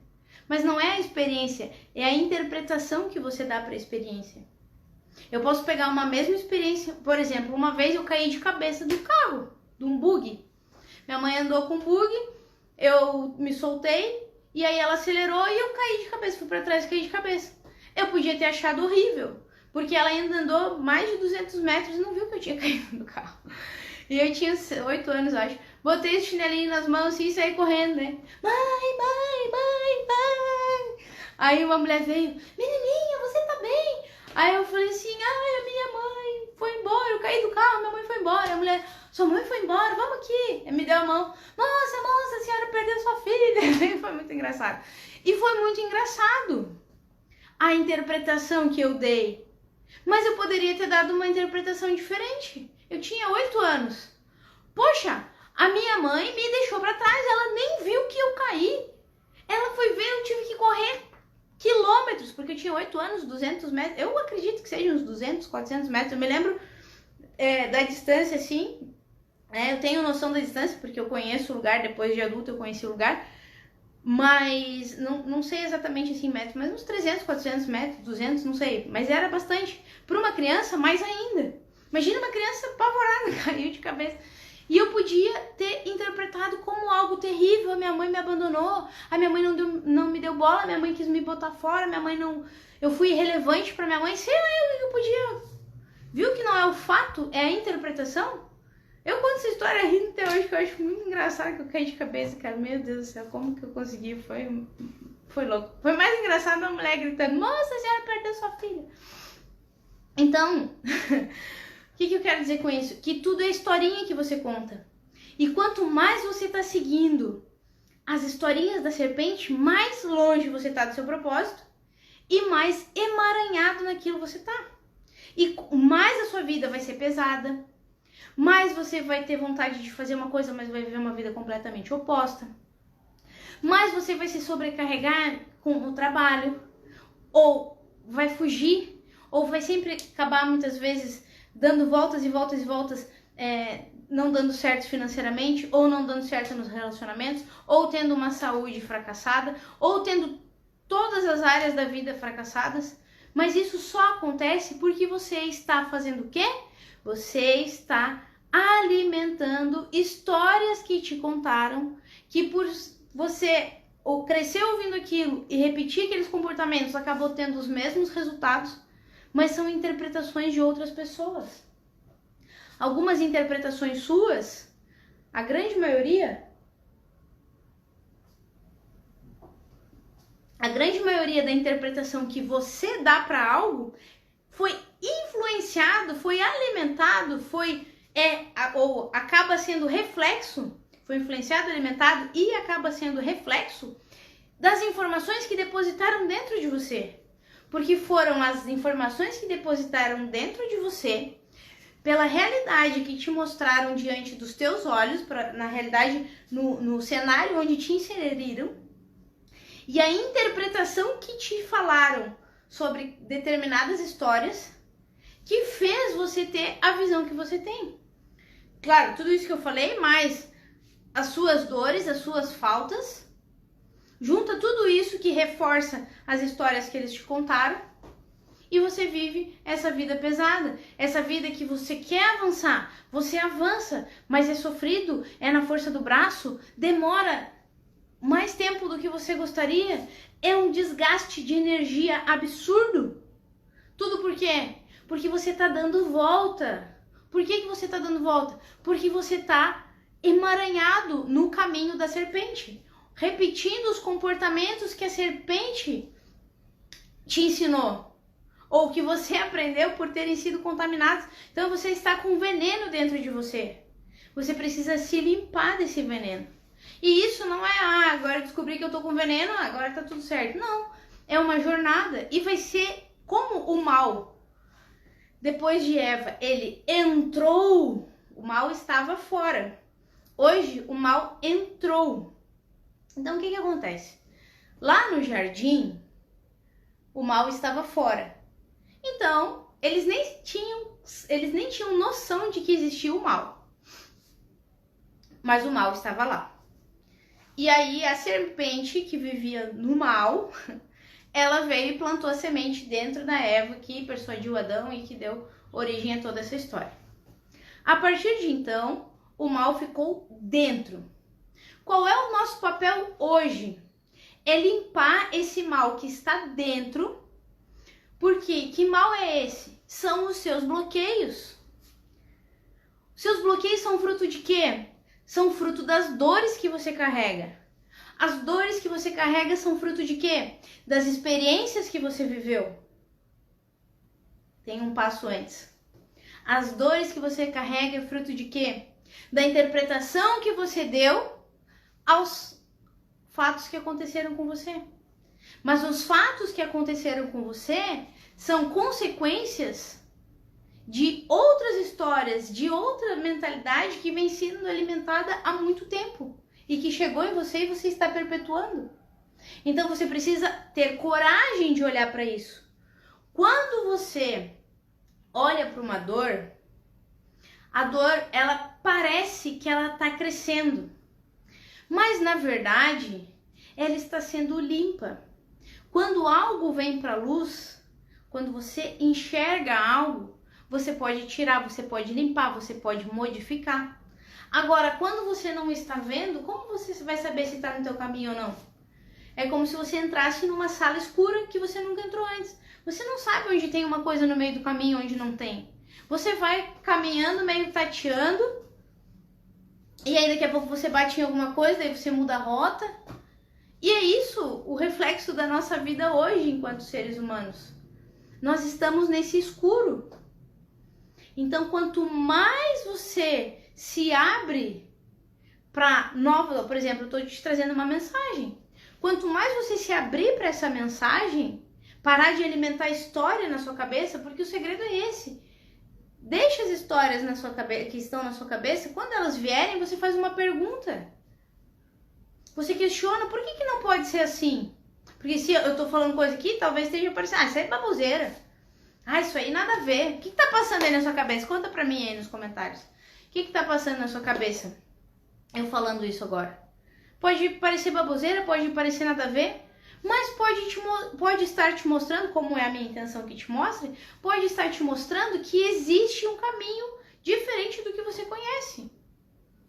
mas não é a experiência, é a interpretação que você dá para a experiência. Eu posso pegar uma mesma experiência, por exemplo, uma vez eu caí de cabeça do carro, de um bug. Minha mãe andou com bug, eu me soltei, e aí ela acelerou e eu caí de cabeça, fui para trás e caí de cabeça. Eu podia ter achado horrível, porque ela ainda andou mais de 200 metros e não viu que eu tinha caído do carro. E eu tinha 8 anos, acho. Botei esse chinelinho nas mãos assim, e saí correndo, né? Mãe! Aí uma mulher veio, menininha, você tá bem? Aí eu falei assim, ai, a minha mãe foi embora, eu caí do carro, minha mãe foi embora. A mulher, sua mãe foi embora, vamos aqui. Ela me deu a mão, nossa, a senhora perdeu sua filha. Foi muito engraçado. E foi muito engraçado a interpretação que eu dei. Mas eu poderia ter dado uma interpretação diferente. Eu tinha 8 anos. Poxa, a minha mãe me deixou pra trás, ela nem viu que eu caí. Ela foi ver, eu tive que correr quilômetros, porque eu tinha 8 anos, 200 metros, eu acredito que sejam uns 200, 400 metros, eu me lembro da distância assim, eu tenho noção da distância, porque eu conheço o lugar, depois de adulto eu conheci o lugar, Mas não sei exatamente assim metros, mas uns 300, 400 metros, 200, não sei. Mas era bastante. Para uma criança, mais ainda. Imagina uma criança apavorada, caiu de cabeça. E eu podia ter interpretado como algo terrível. A minha mãe me abandonou, a minha mãe não me deu bola, a minha mãe quis me botar fora, minha mãe não... Eu fui irrelevante para minha mãe, sei lá, eu podia... Viu que não é o fato, é a interpretação? Eu conto essa história rindo até hoje, que eu acho muito engraçado, que eu caí de cabeça, cara. Meu Deus do céu, como que eu consegui? Foi louco. Foi mais engraçado a mulher gritando, nossa, a senhora perdeu sua filha. Então, o que eu quero dizer com isso? Que tudo é historinha que você conta. E quanto mais você tá seguindo as historinhas da serpente, mais longe você tá do seu propósito e mais emaranhado naquilo você tá. E mais a sua vida vai ser pesada, mais você vai ter vontade de fazer uma coisa, mas vai viver uma vida completamente oposta. Mais você vai se sobrecarregar com o trabalho, ou vai fugir, ou vai sempre acabar muitas vezes dando voltas e voltas e voltas, não dando certo financeiramente, ou não dando certo nos relacionamentos, ou tendo uma saúde fracassada, ou tendo todas as áreas da vida fracassadas. Mas isso só acontece porque você está fazendo o quê? Você está alimentando histórias que te contaram, que por você ou crescer ouvindo aquilo e repetir aqueles comportamentos, acabou tendo os mesmos resultados, mas são interpretações de outras pessoas. Algumas interpretações suas, a grande maioria da interpretação que você dá para algo foi influenciado, foi alimentado, ou acaba sendo reflexo, foi influenciado, alimentado e acaba sendo reflexo das informações que depositaram dentro de você. Porque foram as informações que depositaram dentro de você, pela realidade que te mostraram diante dos teus olhos, na realidade, no cenário onde te inseriram, e a interpretação que te falaram sobre determinadas histórias, que fez você ter a visão que você tem. Claro, tudo isso que eu falei, mais as suas dores, as suas faltas, junta tudo isso que reforça as histórias que eles te contaram, e você vive essa vida pesada, essa vida que você quer avançar, você avança, mas é sofrido, é na força do braço, demora mais tempo do que você gostaria, é um desgaste de energia absurdo. Tudo por quê? Porque você tá dando volta. Por que você tá dando volta? Porque você tá emaranhado no caminho da serpente, repetindo os comportamentos que a serpente te ensinou, ou que você aprendeu por terem sido contaminados. Então você está com veneno dentro de você. Você precisa se limpar desse veneno. E isso não é, agora eu descobri que eu tô com veneno, agora tá tudo certo. Não, é uma jornada e vai ser como o mal. Depois de Eva, ele entrou, o mal estava fora. Hoje, o mal entrou. Então, o que acontece? Lá no jardim, o mal estava fora. Então, eles nem tinham noção de que existia o mal. Mas o mal estava lá. E aí a serpente que vivia no mal, ela veio e plantou a semente dentro da Eva, que persuadiu Adão e que deu origem a toda essa história. A partir de então, o mal ficou dentro. Qual é o nosso papel hoje? É limpar esse mal que está dentro. Porque que mal é esse? São os seus bloqueios. Seus bloqueios são fruto de quê? São fruto das dores que você carrega. As dores que você carrega são fruto de quê? Das experiências que você viveu. Tem um passo antes. As dores que você carrega é fruto de quê? Da interpretação que você deu aos fatos que aconteceram com você. Mas os fatos que aconteceram com você são consequências de outras histórias, de outra mentalidade que vem sendo alimentada há muito tempo e que chegou em você e você está perpetuando. Então você precisa ter coragem de olhar para isso. Quando você olha para uma dor, a dor, ela parece que ela está crescendo, mas na verdade ela está sendo limpa. Quando algo vem para a luz, quando você enxerga algo, você pode tirar, você pode limpar, você pode modificar. Agora, quando você não está vendo, como você vai saber se está no teu caminho ou não? É como se você entrasse numa sala escura que você nunca entrou antes. Você não sabe onde tem uma coisa no meio do caminho, onde não tem. Você vai caminhando, meio tateando, e aí daqui a pouco você bate em alguma coisa, daí você muda a rota. E é isso o reflexo da nossa vida hoje enquanto seres humanos. Nós estamos nesse escuro. Então, quanto mais você se abre para novas, por exemplo, eu estou te trazendo uma mensagem. Quanto mais você se abrir para essa mensagem, parar de alimentar história na sua cabeça, porque o segredo é esse. Deixa as histórias na sua cabeça, que estão na sua cabeça, quando elas vierem, você faz uma pergunta. Você questiona, por que não pode ser assim? Porque se eu tô falando coisa aqui, talvez esteja parecendo, isso aí é baboseira. Isso aí nada a ver. O que tá passando aí na sua cabeça? Conta pra mim aí nos comentários. O que tá passando na sua cabeça? Eu falando isso agora. Pode parecer baboseira, pode parecer nada a ver, mas pode estar te mostrando, como é a minha intenção que te mostre, pode estar te mostrando que existe um caminho diferente do que você conhece.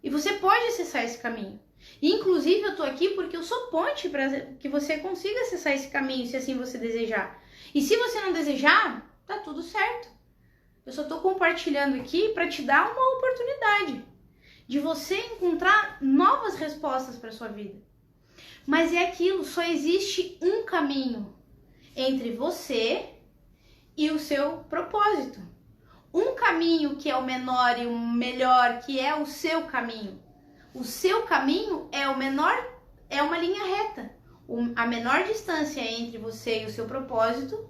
E você pode acessar esse caminho. Inclusive, eu tô aqui porque eu sou ponte para que você consiga acessar esse caminho, se assim você desejar. E se você não desejar, tá tudo certo. Eu só tô compartilhando aqui para te dar uma oportunidade de você encontrar novas respostas para sua vida. Mas é aquilo, só existe um caminho entre você e o seu propósito. Um caminho que é o menor e o melhor, que é o seu caminho. O seu caminho é o menor, é uma linha reta. A menor distância entre você e o seu propósito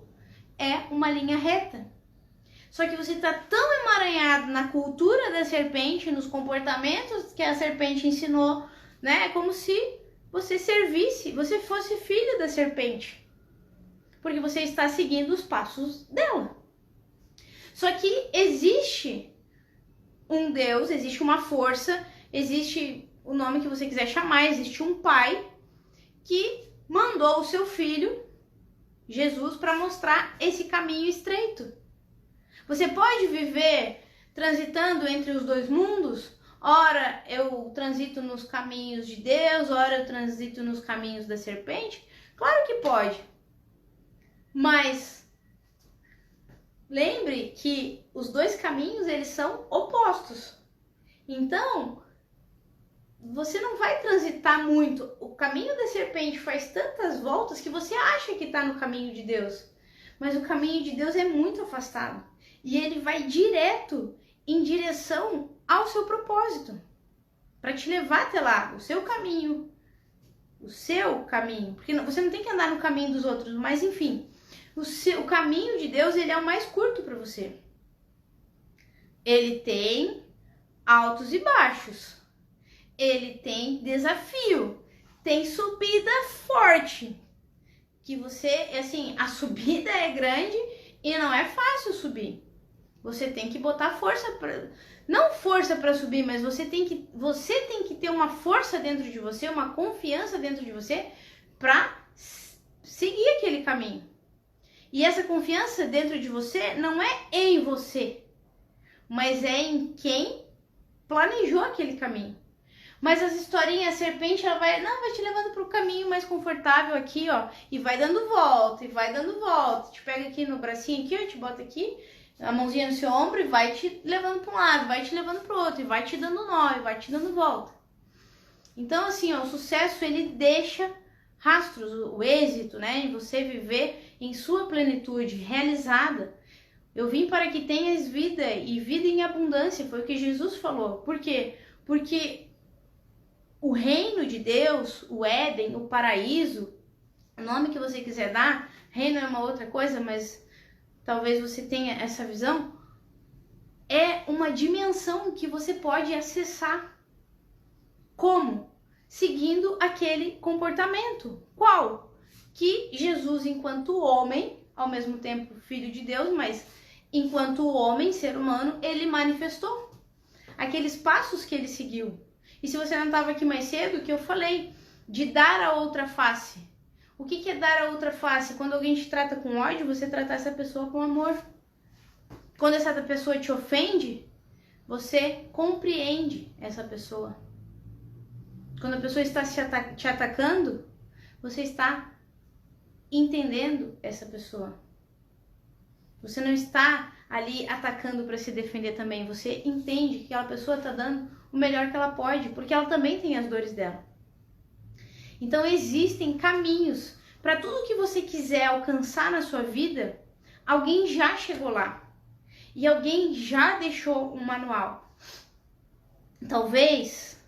é uma linha reta. Só que você está tão emaranhado na cultura da serpente, nos comportamentos que a serpente ensinou, né? É como se você fosse filho da serpente. Porque você está seguindo os passos dela. Só que existe um Deus, existe uma força, existe o nome que você quiser chamar, existe um pai que mandou o seu filho, Jesus, para mostrar esse caminho estreito. Você pode viver transitando entre os dois mundos? Ora eu transito nos caminhos de Deus, ora eu transito nos caminhos da serpente? Claro que pode. Mas lembre que os dois caminhos, eles são opostos. Então, você não vai transitar muito. O caminho da serpente faz tantas voltas que você acha que está no caminho de Deus. Mas o caminho de Deus é muito afastado. E ele vai direto em direção ao seu propósito. Para te levar até lá, o seu caminho. O seu caminho. Porque você não tem que andar no caminho dos outros, mas enfim. O caminho de Deus, ele é o mais curto para você. Ele tem altos e baixos. Ele tem desafio. Tem subida forte. Que você, assim, a subida é grande e não é fácil subir. Você tem que botar força para, não força para subir, mas você tem que ter uma força dentro de você, uma confiança dentro de você para seguir aquele caminho. E essa confiança dentro de você não é em você, mas é em quem planejou aquele caminho. Mas as historinhas, a serpente, ela vai te levando para o caminho mais confortável aqui, ó, e vai dando volta, te pega aqui no bracinho aqui, ó, te bota aqui, a mãozinha no seu ombro e vai te levando para um lado, vai te levando para o outro, e vai te dando nó, e vai te dando volta. Então, assim, ó, o sucesso, ele deixa rastros, o êxito, né, em você viver em sua plenitude, realizada. Eu vim para que tenhas vida, e vida em abundância, foi o que Jesus falou. Por quê? Porque o reino de Deus, o Éden, o paraíso, o nome que você quiser dar, reino é uma outra coisa, mas talvez você tenha essa visão, é uma dimensão que você pode acessar. Como? Seguindo aquele comportamento. Qual? Que Jesus, enquanto homem, ao mesmo tempo filho de Deus, mas enquanto homem, ser humano, ele manifestou. Aqueles passos que ele seguiu. E se você não estava aqui mais cedo, que eu falei de dar a outra face. O que é dar a outra face? Quando alguém te trata com ódio, você tratar essa pessoa com amor. Quando essa pessoa te ofende, você compreende essa pessoa. Quando a pessoa está te atacando, você está entendendo essa pessoa. Você não está ali atacando para se defender também. Você entende que aquela pessoa está dando o melhor que ela pode, porque ela também tem as dores dela. Então existem caminhos para tudo que você quiser alcançar na sua vida. Alguém já chegou lá e alguém já deixou um manual. Talvez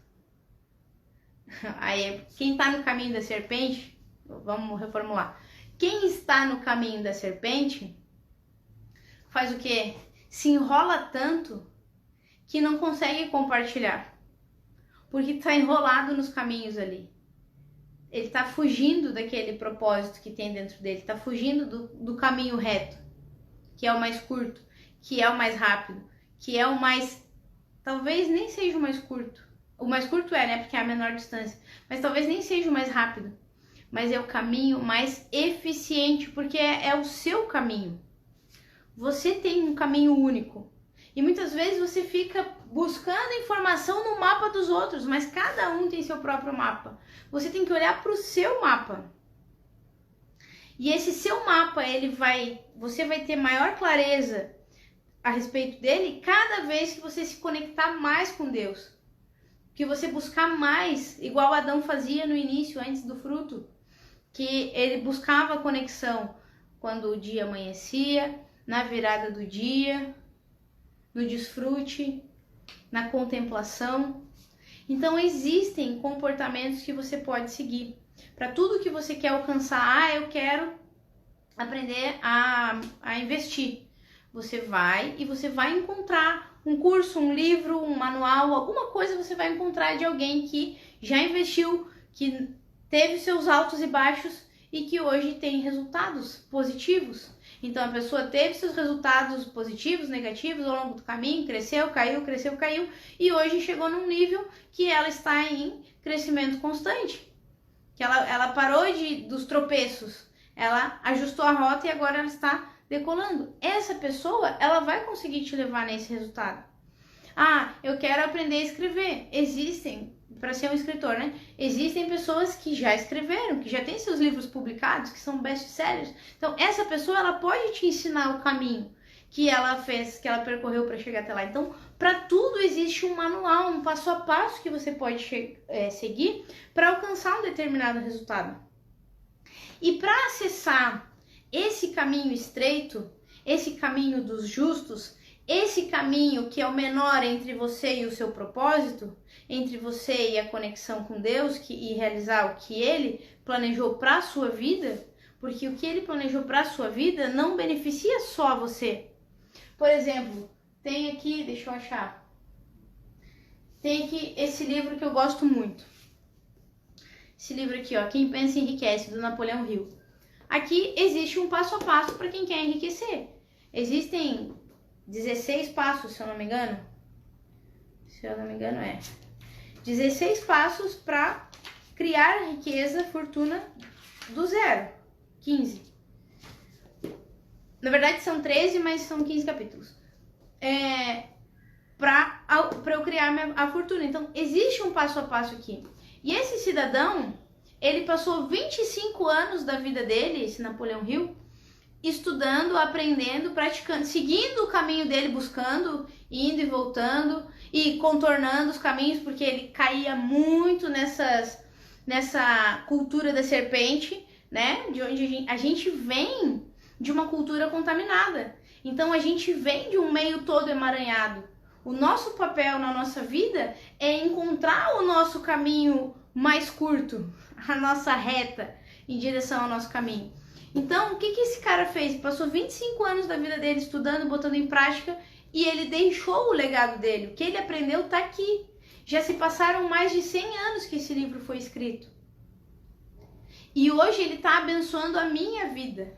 aí quem está no caminho da serpente, vamos reformular. Quem está no caminho da serpente faz o quê? Se enrola tanto que não consegue compartilhar, porque está enrolado nos caminhos ali. Ele está fugindo daquele propósito que tem dentro dele, está fugindo do caminho reto, que é o mais curto, que é o mais rápido, que é o mais... Talvez nem seja o mais curto. O mais curto é, né? Porque é a menor distância. Mas talvez nem seja o mais rápido. Mas é o caminho mais eficiente, porque é o seu caminho. Você tem um caminho único. E muitas vezes você fica buscando informação no mapa dos outros, mas cada um tem seu próprio mapa. Você tem que olhar para o seu mapa. E esse seu mapa, você vai ter maior clareza a respeito dele cada vez que você se conectar mais com Deus. Que você buscar mais, igual Adão fazia no início, antes do fruto. Que ele buscava conexão quando o dia amanhecia, na virada do dia, no desfrute, na contemplação. Então existem comportamentos que você pode seguir. Para tudo que você quer alcançar, eu quero aprender a investir. Você vai e você vai encontrar um curso, um livro, um manual, alguma coisa você vai encontrar de alguém que já investiu, que teve seus altos e baixos e que hoje tem resultados positivos. Então a pessoa teve seus resultados positivos, negativos ao longo do caminho, cresceu, caiu e hoje chegou num nível que ela está em crescimento constante. Que ela parou dos tropeços, ela ajustou a rota e agora ela está decolando. Essa pessoa, ela vai conseguir te levar nesse resultado. Ah, eu quero aprender a escrever. Existem, para ser um escritor, né? Existem pessoas que já escreveram, que já têm seus livros publicados, que são best-sellers. Então, essa pessoa, ela pode te ensinar o caminho que ela fez, que ela percorreu para chegar até lá. Então, para tudo existe um manual, um passo a passo que você pode seguir para alcançar um determinado resultado. E para acessar esse caminho estreito, esse caminho dos justos, esse caminho que é o menor entre você e o seu propósito, entre você e a conexão com Deus e realizar o que Ele planejou para a sua vida, porque o que Ele planejou para a sua vida não beneficia só você. Por exemplo, tem aqui, deixa eu achar, tem aqui esse livro que eu gosto muito. Esse livro aqui, ó, Quem Pensa Enriquece, do Napoleão Hill. Aqui existe um passo a passo para quem quer enriquecer. Existem 16 passos, se eu não me engano. Se eu não me engano, 16 passos para criar riqueza, fortuna do zero. 15. Na verdade são 13, mas são 15 capítulos. Para eu criar a fortuna. Então, existe um passo a passo aqui. E esse cidadão, ele passou 25 anos da vida dele, esse Napoleão Hill, estudando, aprendendo, praticando, seguindo o caminho dele, buscando, indo e voltando e contornando os caminhos, porque ele caía muito nessa cultura da serpente, né? De onde a gente vem de uma cultura contaminada. Então a gente vem de um meio todo emaranhado. O nosso papel na nossa vida é encontrar o nosso caminho mais curto, a nossa reta em direção ao nosso caminho. Então, o que esse cara fez? Passou 25 anos da vida dele estudando, botando em prática, e ele deixou o legado dele. O que ele aprendeu está aqui. Já se passaram mais de 100 anos que esse livro foi escrito. E hoje ele está abençoando a minha vida.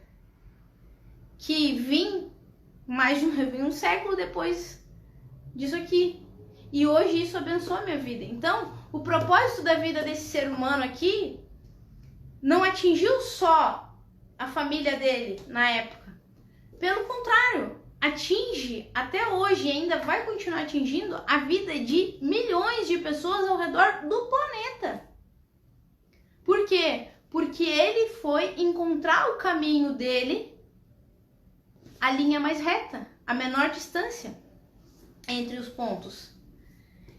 Que vim um século depois disso aqui. E hoje isso abençoa a minha vida. Então, O propósito da vida desse ser humano aqui não atingiu só a família dele na época. Pelo contrário, atinge até hoje e ainda vai continuar atingindo a vida de milhões de pessoas ao redor do planeta. Por quê? Porque ele foi encontrar o caminho dele, a linha mais reta, a menor distância entre os pontos.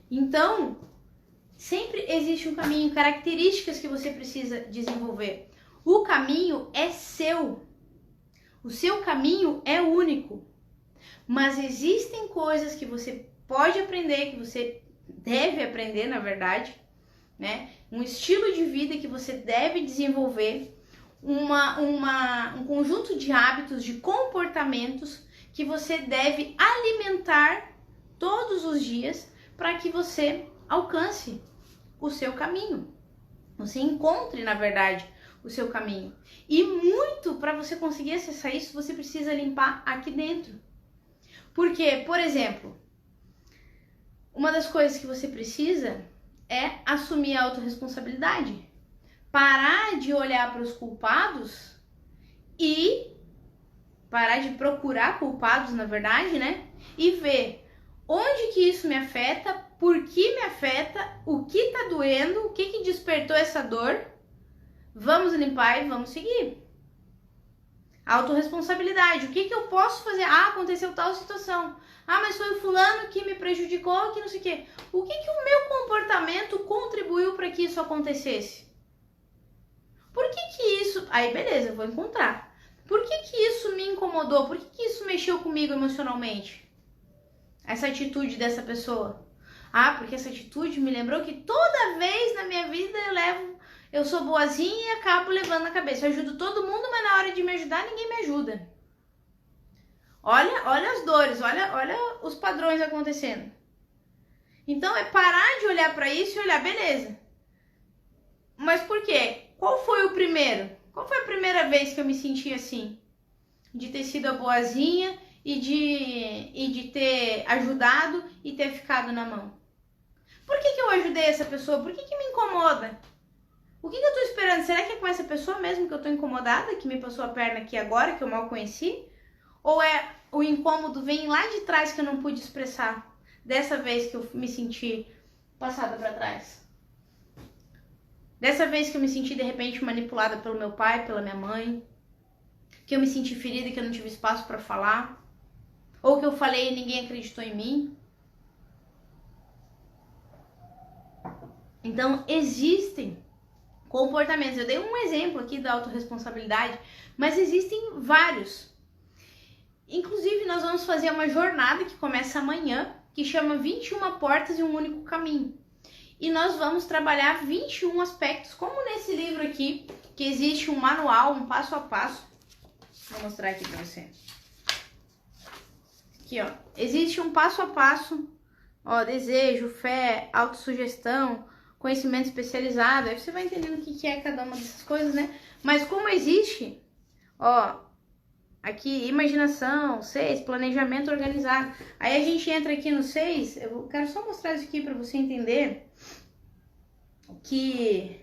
Então, sempre existe um caminho, características que você precisa desenvolver. O caminho é seu. O seu caminho é único. Mas existem coisas que você pode aprender, que você deve aprender, na verdade, né? Um estilo de vida que você deve desenvolver, um conjunto de hábitos, de comportamentos que você deve alimentar todos os dias para que você alcance o seu caminho. Você encontre, na verdade, o seu caminho. E muito para você conseguir acessar isso, você precisa limpar aqui dentro. Porque, por exemplo, uma das coisas que você precisa é assumir a autorresponsabilidade. Parar de olhar para os culpados e parar de procurar culpados, na verdade, né? E ver onde que isso me afeta, por que me afeta, o que tá doendo, o que despertou essa dor. Vamos limpar e vamos seguir. Autorresponsabilidade. O que eu posso fazer? Ah, aconteceu tal situação. Ah, mas foi o fulano que me prejudicou, que não sei o quê. O que o meu comportamento contribuiu para que isso acontecesse? Por que isso... Aí, beleza, eu vou encontrar. Por que isso me incomodou? Por que isso mexeu comigo emocionalmente? Essa atitude dessa pessoa. Ah, porque essa atitude me lembrou que toda vez na minha vida eu sou boazinha e acabo levando na cabeça. Eu ajudo todo mundo, mas na hora de me ajudar, ninguém me ajuda. Olha as dores, olha os padrões acontecendo. Então, é parar de olhar para isso e olhar, beleza. Mas por quê? Qual foi o primeiro? Qual foi a primeira vez que eu me senti assim? De ter sido a boazinha e de ter ajudado e ter ficado na mão. Por que eu ajudei essa pessoa? Por que me incomoda? O que eu tô esperando? Será que é com essa pessoa mesmo que eu tô incomodada, que me passou a perna aqui agora, que eu mal conheci? Ou é o incômodo vem lá de trás que eu não pude expressar? Dessa vez que eu me senti passada para trás? Dessa vez que eu me senti de repente manipulada pelo meu pai, pela minha mãe? Que eu me senti ferida, que eu não tive espaço para falar? Ou que eu falei e ninguém acreditou em mim? Então, existem comportamentos. Eu dei um exemplo aqui da autorresponsabilidade, mas existem vários. Inclusive, nós vamos fazer uma jornada que começa amanhã, que chama 21 Portas e um Único Caminho. E nós vamos trabalhar 21 aspectos, como nesse livro aqui, que existe um manual, um passo a passo. Vou mostrar aqui pra você. Aqui, ó. Existe um passo a passo, ó, desejo, fé, autossugestão, conhecimento especializado. Aí você vai entendendo o que é cada uma dessas coisas, né? Mas como existe, ó, aqui, imaginação, 6, planejamento organizado. Aí a gente entra aqui no 6, eu quero só mostrar isso aqui para você entender que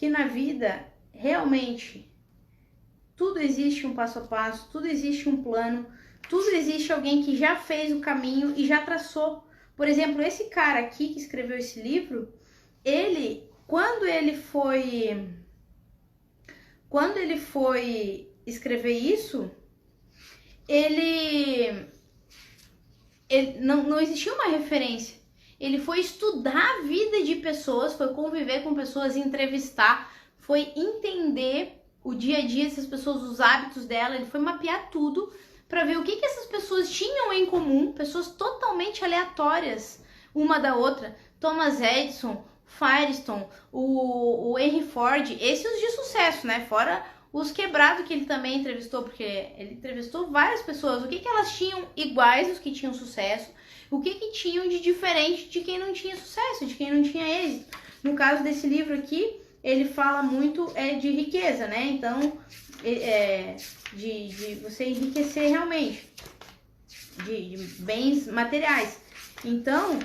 na vida, realmente, tudo existe um passo a passo, tudo existe um plano, tudo existe alguém que já fez o caminho e já traçou. Por exemplo, esse cara aqui que escreveu esse livro, quando ele foi escrever isso, ele não existia uma referência. Ele foi estudar a vida de pessoas, foi conviver com pessoas, entrevistar, foi entender o dia a dia dessas pessoas, os hábitos dela, ele foi mapear tudo para ver o que essas pessoas tinham em comum, pessoas totalmente aleatórias uma da outra. Thomas Edison, Firestone, o Henry Ford, esses os de sucesso, né? Fora os quebrados que ele também entrevistou, porque ele entrevistou várias pessoas. O que elas tinham iguais, os que tinham sucesso, o que tinham de diferente de quem não tinha sucesso, de quem não tinha êxito. No caso desse livro aqui, ele fala muito de riqueza, né? Então, de você enriquecer realmente, de bens materiais. Então,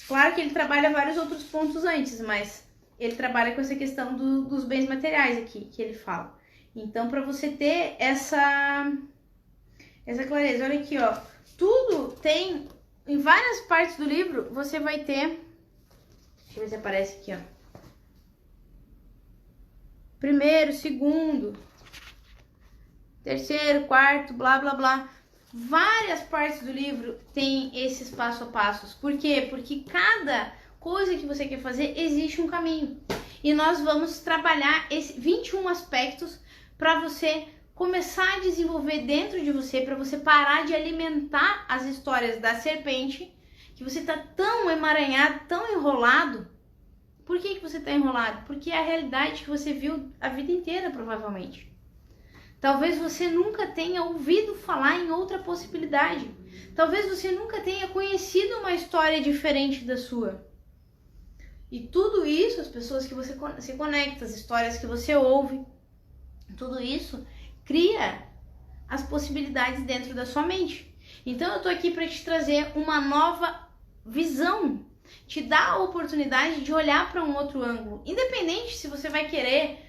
Claro que ele trabalha vários outros pontos antes, mas ele trabalha com essa questão dos bens materiais aqui, que ele fala. Então, para você ter essa clareza, olha aqui, ó. Tudo tem, em várias partes do livro, você vai ter... Deixa eu ver se aparece aqui, ó. Primeiro, segundo, terceiro, quarto, blá, blá, blá. Várias partes do livro tem esses passo a passos. Por quê? Porque cada coisa que você quer fazer, existe um caminho. E nós vamos trabalhar esses 21 aspectos para você começar a desenvolver dentro de você, para você parar de alimentar as histórias da serpente, que você tá tão emaranhado, tão enrolado. Por que você tá enrolado? Porque é a realidade que você viu a vida inteira, provavelmente. Talvez você nunca tenha ouvido falar em outra possibilidade. Talvez você nunca tenha conhecido uma história diferente da sua. E tudo isso, as pessoas que você se conecta, as histórias que você ouve, tudo isso cria as possibilidades dentro da sua mente. Então eu tô aqui para te trazer uma nova visão, te dar a oportunidade de olhar para um outro ângulo. Independente se você vai querer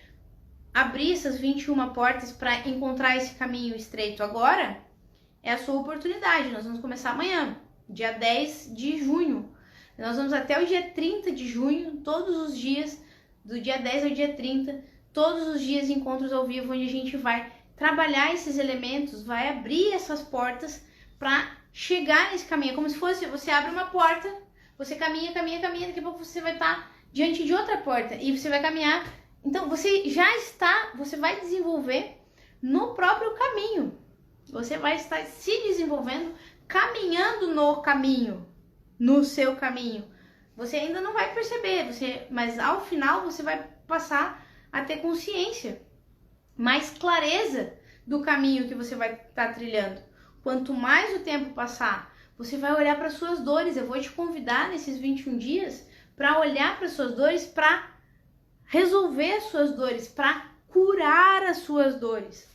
abrir essas 21 portas para encontrar esse caminho estreito agora, é a sua oportunidade. Nós vamos começar amanhã, dia 10 de junho. Nós vamos até o dia 30 de junho, todos os dias, do dia 10 ao dia 30, todos os dias encontros ao vivo, onde a gente vai trabalhar esses elementos, vai abrir essas portas para chegar nesse caminho. É como se fosse, você abre uma porta, você caminha, caminha, caminha, daqui a pouco você vai estar diante de outra porta e você vai caminhar. Então você já está, você vai desenvolver no próprio caminho. Você vai estar se desenvolvendo, caminhando no caminho, no seu caminho. Você ainda não vai perceber, mas ao final você vai passar a ter consciência, mais clareza do caminho que você vai estar trilhando. Quanto mais o tempo passar, você vai olhar para suas dores. Eu vou te convidar nesses 21 dias para olhar para suas dores, para resolver as suas dores, para curar as suas dores.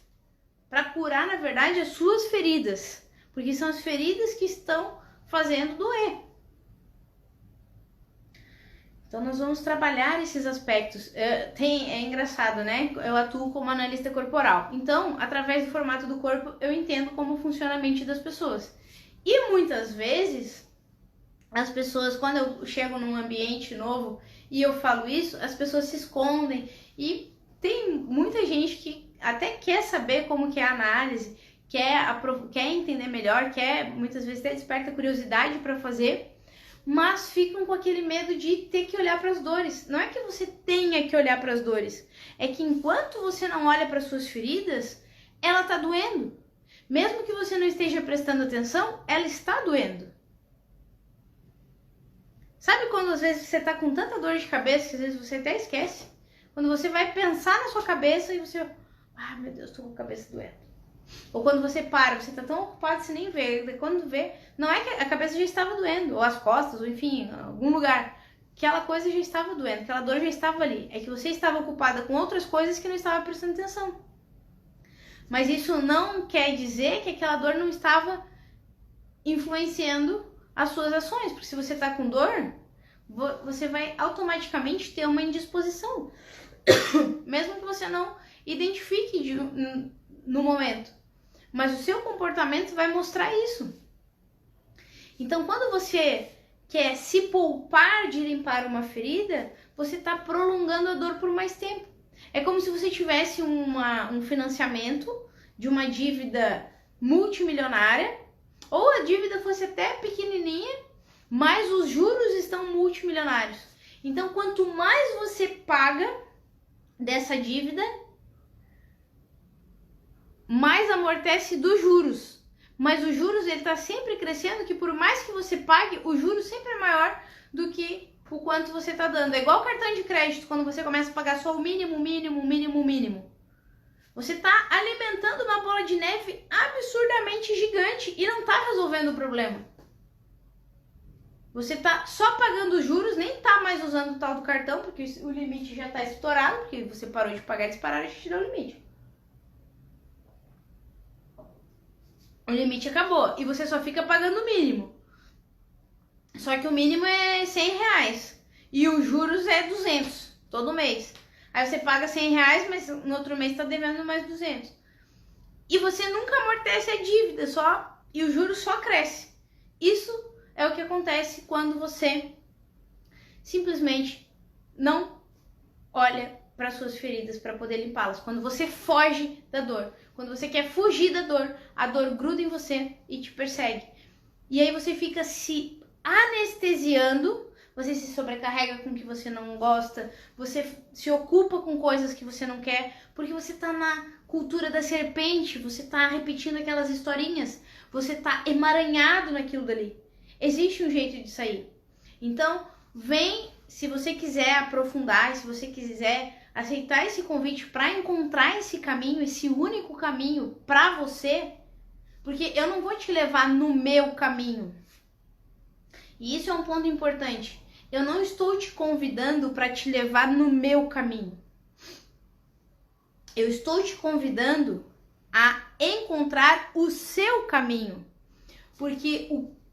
Para curar, na verdade, as suas feridas. Porque são as feridas que estão fazendo doer. Então, nós vamos trabalhar esses aspectos. É engraçado, né? Eu atuo como analista corporal. Então, através do formato do corpo, eu entendo como funciona a mente das pessoas. E muitas vezes, as pessoas, quando eu chego num ambiente novo e eu falo isso, as pessoas se escondem. E tem muita gente que até quer saber como que é a análise, quer entender melhor, muitas vezes até desperta curiosidade para fazer, mas ficam com aquele medo de ter que olhar para as dores. Não é que você tenha que olhar para as dores, é que enquanto você não olha para suas feridas, ela está doendo. Mesmo que você não esteja prestando atenção, ela está doendo. Sabe quando às vezes você está com tanta dor de cabeça que às vezes você até esquece? Quando você vai pensar na sua cabeça e você... Ah, meu Deus, estou com a cabeça doendo. Ou quando você para, você está tão ocupado que você nem vê. Quando vê, não é que a cabeça já estava doendo, ou as costas, ou enfim, algum lugar. Aquela coisa já estava doendo, aquela dor já estava ali. É que você estava ocupada com outras coisas que não estava prestando atenção. Mas isso não quer dizer que aquela dor não estava influenciando as suas ações. Porque se você está com dor, você vai automaticamente ter uma indisposição. Mesmo que você não identifique no momento. Mas o seu comportamento vai mostrar isso. Então, quando você quer se poupar de limpar uma ferida, você está prolongando a dor por mais tempo. É como se você tivesse um financiamento de uma dívida multimilionária, ou a dívida fosse até pequenininha, mas os juros estão multimilionários. Então, quanto mais você paga dessa dívida, mais amortece dos juros. Mas os juros, ele está sempre crescendo, que por mais que você pague, o juro sempre é maior do que o quanto você está dando. É igual o cartão de crédito, quando você começa a pagar só o mínimo, mínimo, mínimo, mínimo. Você está alimentando uma bola de neve absurdamente gigante e não está resolvendo o problema. Você está só pagando os juros, nem está mais usando o tal do cartão, porque o limite já está estourado, porque você parou de pagar e disparar e tirou o limite. O limite acabou e você só fica pagando o mínimo. Só que o mínimo é R$100 e os juros é 200 todo mês. Aí você paga R$100, mas no outro mês está devendo mais 200. E você nunca amortece a dívida, e o juros só cresce. Isso é o que acontece quando você simplesmente não olha para suas feridas para poder limpá-las. Quando você foge da dor, quando você quer fugir da dor, a dor gruda em você e te persegue. E aí você fica se anestesiando, você se sobrecarrega com o que você não gosta, você se ocupa com coisas que você não quer, porque você tá na cultura da serpente, você tá repetindo aquelas historinhas, você tá emaranhado naquilo dali. Existe um jeito de sair. Então, se você quiser aprofundar, se você quiser aceitar esse convite para encontrar esse caminho, esse único caminho para você, porque eu não vou te levar no meu caminho. E isso é um ponto importante. Eu não estou te convidando para te levar no meu caminho. Eu estou te convidando a encontrar o seu caminho. Porque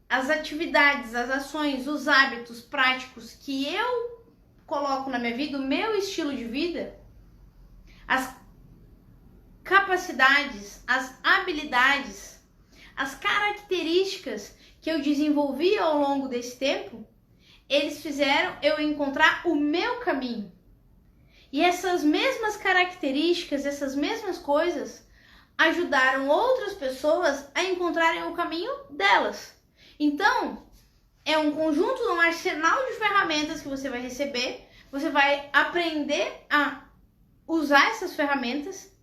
as atividades, as ações, os hábitos práticos que eu coloco na minha vida, o meu estilo de vida, as capacidades, as habilidades, as características que eu desenvolvi ao longo desse tempo, eles fizeram eu encontrar o meu caminho. E essas mesmas características, essas mesmas coisas, ajudaram outras pessoas a encontrarem o caminho delas. Então, é um conjunto, um arsenal de ferramentas que você vai receber, você vai aprender a usar essas ferramentas,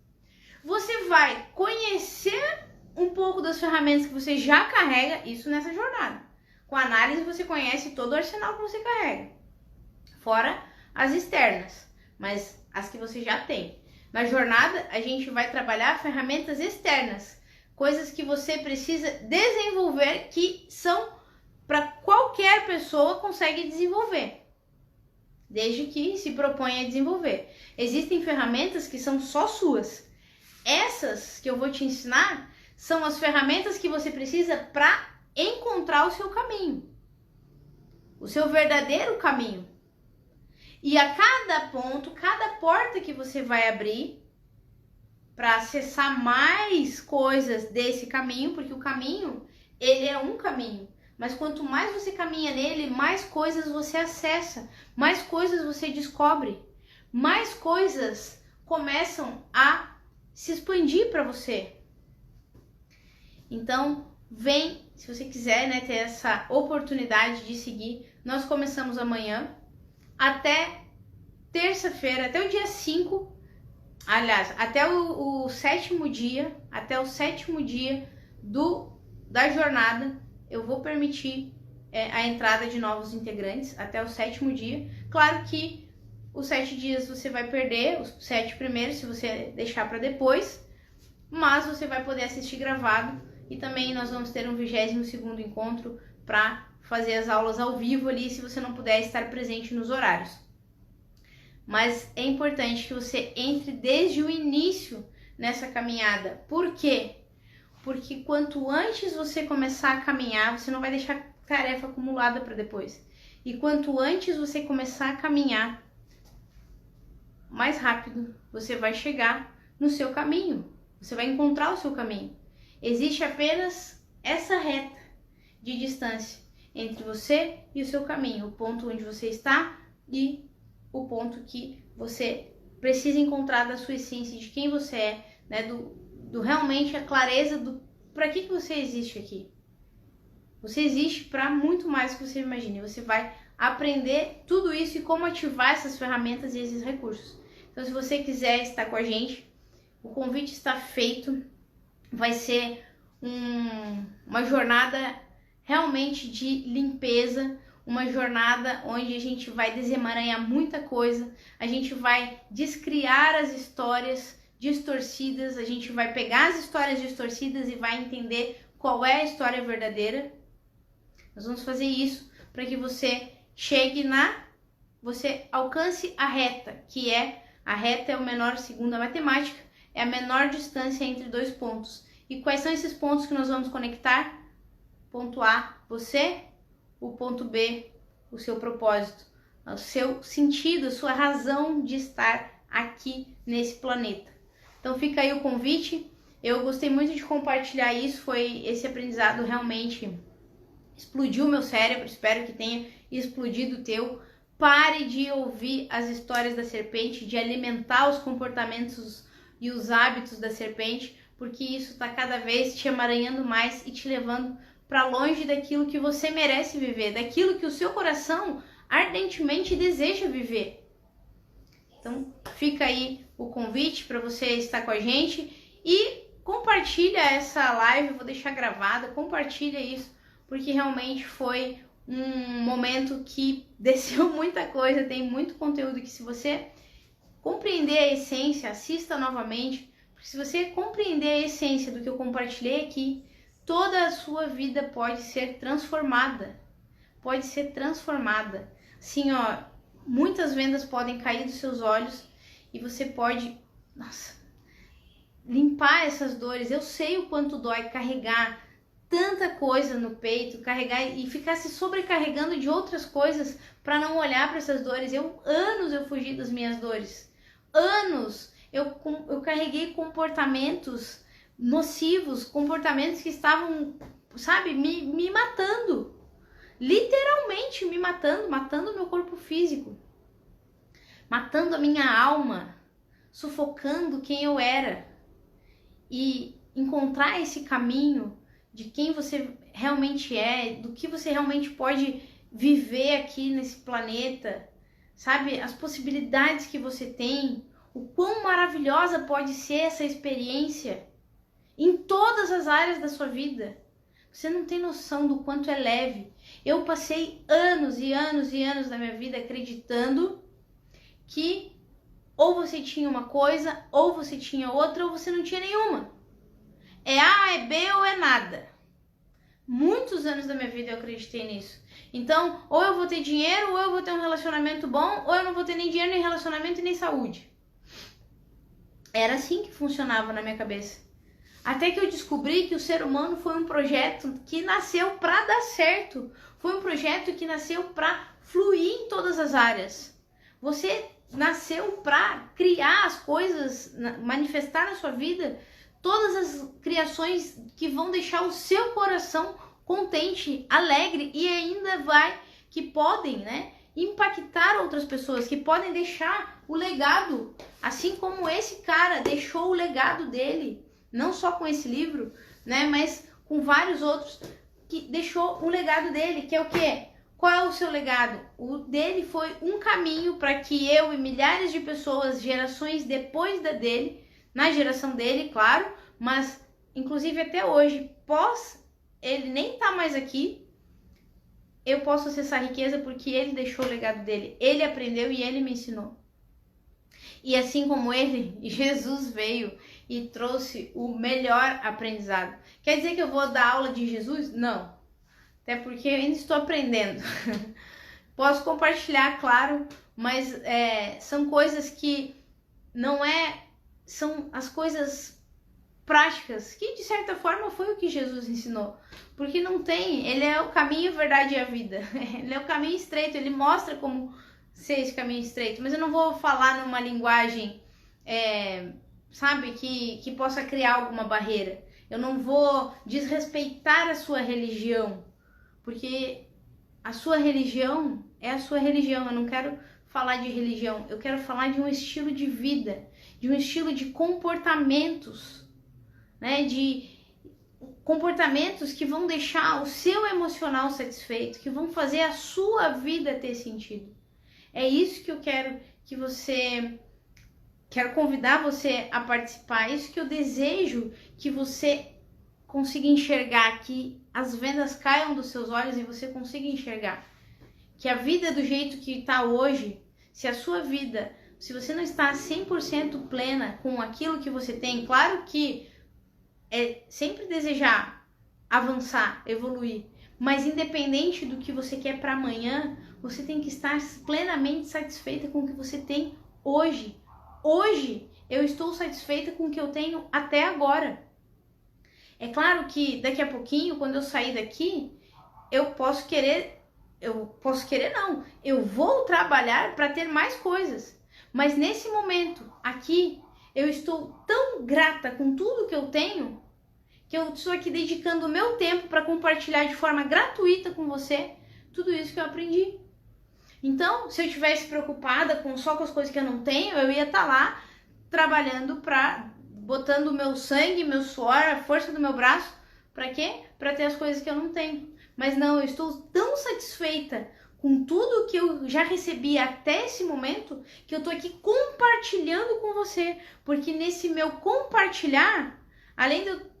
você vai conhecer um pouco das ferramentas que você já carrega, isso nessa jornada. Com a análise você conhece todo o arsenal que você carrega, fora as externas, mas as que você já tem. Na jornada a gente vai trabalhar ferramentas externas, coisas que você precisa desenvolver, que são para qualquer pessoa consegue desenvolver, desde que se proponha a desenvolver. Existem ferramentas que são só suas. Essas que eu vou te ensinar são as ferramentas que você precisa para encontrar o seu caminho, o seu verdadeiro caminho. E a cada ponto, cada porta que você vai abrir para acessar mais coisas desse caminho, porque o caminho, ele é um caminho, mas quanto mais você caminha nele, mais coisas você acessa, mais coisas você descobre, mais coisas começam a se expandir para você. Então, vem, se você quiser, né, ter essa oportunidade de seguir. Nós começamos amanhã até terça-feira, até o dia 5, aliás, até o sétimo dia, da jornada, eu vou permitir a entrada de novos integrantes até o sétimo dia. Claro que os 7 dias você vai perder, os 7 primeiros, se você deixar para depois, mas você vai poder assistir gravado. E também nós vamos ter um 22º encontro para fazer as aulas ao vivo ali, se você não puder estar presente nos horários. Mas é importante que você entre desde o início nessa caminhada. Por quê? Porque quanto antes você começar a caminhar, você não vai deixar tarefa acumulada para depois. E quanto antes você começar a caminhar, mais rápido você vai chegar no seu caminho. Você vai encontrar o seu caminho. Existe apenas essa reta de distância entre você e o seu caminho, o ponto onde você está e o ponto que você precisa encontrar da sua essência, de quem você é, né? do realmente a clareza do para que você existe aqui. Você existe para muito mais do que você imagina. Você vai aprender tudo isso e como ativar essas ferramentas e esses recursos. Então, se você quiser estar com a gente, o convite está feito. Vai ser uma jornada realmente de limpeza, uma jornada onde a gente vai desemaranhar muita coisa, a gente vai descriar as histórias distorcidas, a gente vai pegar as histórias distorcidas e vai entender qual é a história verdadeira. Nós vamos fazer isso para que você você alcance a reta, a reta é o menor segundo a matemática, é a menor distância entre dois pontos. E quais são esses pontos que nós vamos conectar? Ponto A, você. o ponto B, o seu propósito, o seu sentido, a sua razão de estar aqui nesse planeta. Então fica aí o convite. Eu gostei muito de compartilhar isso, foi esse aprendizado realmente explodiu o meu cérebro, espero que tenha explodido o teu. Pare de ouvir as histórias da serpente, de alimentar os comportamentos e os hábitos da serpente, porque isso está cada vez te emaranhando mais e te levando para longe daquilo que você merece viver, daquilo que o seu coração ardentemente deseja viver. Então fica aí o convite para você estar com a gente e compartilha essa live, vou deixar gravada, compartilha isso, porque realmente foi um momento que desceu muita coisa, tem muito conteúdo que se você compreender a essência, assista novamente, porque se você compreender a essência do que eu compartilhei aqui, toda a sua vida pode ser transformada. Pode ser transformada. Sim, ó, muitas vendas podem cair dos seus olhos e você pode, limpar essas dores. Eu sei o quanto dói carregar tanta coisa no peito, carregar e ficar se sobrecarregando de outras coisas para não olhar para essas dores. Anos eu fugi das minhas dores. Anos eu carreguei comportamentos nocivos, comportamentos que estavam, sabe, me matando. Literalmente me matando, matando o meu corpo físico. Matando a minha alma, sufocando quem eu era. E encontrar esse caminho de quem você realmente é, do que você realmente pode viver aqui nesse planeta, sabe? As possibilidades que você tem, o quão maravilhosa pode ser essa experiência em todas as áreas da sua vida. Você não tem noção do quanto é leve. Eu passei anos e anos e anos da minha vida acreditando que ou você tinha uma coisa, ou você tinha outra, ou você não tinha nenhuma. É A, é B ou é nada. Muitos anos da minha vida eu acreditei nisso. Então, ou eu vou ter dinheiro, ou eu vou ter um relacionamento bom, ou eu não vou ter nem dinheiro, nem relacionamento e nem saúde. Era assim que funcionava na minha cabeça. Até que eu descobri que o ser humano foi um projeto que nasceu para dar certo. Foi um projeto que nasceu para fluir em todas as áreas. Você nasceu para criar as coisas, manifestar na sua vida todas as criações que vão deixar o seu coração contente, alegre e ainda que podem, né, impactar outras pessoas, que podem deixar o legado, assim como esse cara deixou o legado dele, não só com esse livro, né, mas com vários outros, que deixou o legado dele, que é o quê? Qual é o seu legado? O dele foi um caminho para que eu e milhares de pessoas, gerações depois da dele, na geração dele, claro, mas inclusive até hoje, pós ele nem tá mais aqui, eu posso acessar a riqueza porque ele deixou o legado dele, ele aprendeu e ele me ensinou. E assim como ele, Jesus veio e trouxe o melhor aprendizado. Quer dizer que eu vou dar aula de Jesus? Não. Até porque eu ainda estou aprendendo. Posso compartilhar, claro, mas são coisas que não são as coisas práticas, que de certa forma foi o que Jesus ensinou. Porque não tem, ele é o caminho, a verdade e a vida. Ele é o caminho estreito, ele mostra como ser esse caminho estreito. Mas eu não vou falar numa linguagem, sabe, que possa criar alguma barreira. Eu não vou desrespeitar a sua religião. Porque a sua religião é a sua religião. Eu não quero falar de religião, eu quero falar de um estilo de vida, de um estilo de comportamentos, né? De comportamentos que vão deixar o seu emocional satisfeito, que vão fazer a sua vida ter sentido. É isso que eu quero que você... Quero convidar você a participar, é isso que eu desejo que você consiga enxergar, que as vendas caiam dos seus olhos e você consiga enxergar que a vida do jeito que está hoje, se a sua vida, se você não está 100% plena com aquilo que você tem, claro que é sempre desejar avançar, evoluir, mas independente do que você quer para amanhã, você tem que estar plenamente satisfeita com o que você tem hoje. Hoje eu estou satisfeita com o que eu tenho até agora. É claro que daqui a pouquinho, quando eu sair daqui, eu posso querer eu posso querer não, eu vou trabalhar para ter mais coisas. Mas nesse momento aqui, eu estou tão grata com tudo que eu tenho, que eu estou aqui dedicando o meu tempo para compartilhar de forma gratuita com você tudo isso que eu aprendi. Então, se eu estivesse preocupada só com as coisas que eu não tenho, eu ia estar lá trabalhando botando o meu sangue, meu suor, a força do meu braço, para quê? Para ter as coisas que eu não tenho. Mas não, eu estou tão satisfeita com tudo que eu já recebi até esse momento, que eu tô aqui compartilhando com você, porque nesse meu compartilhar, além de eu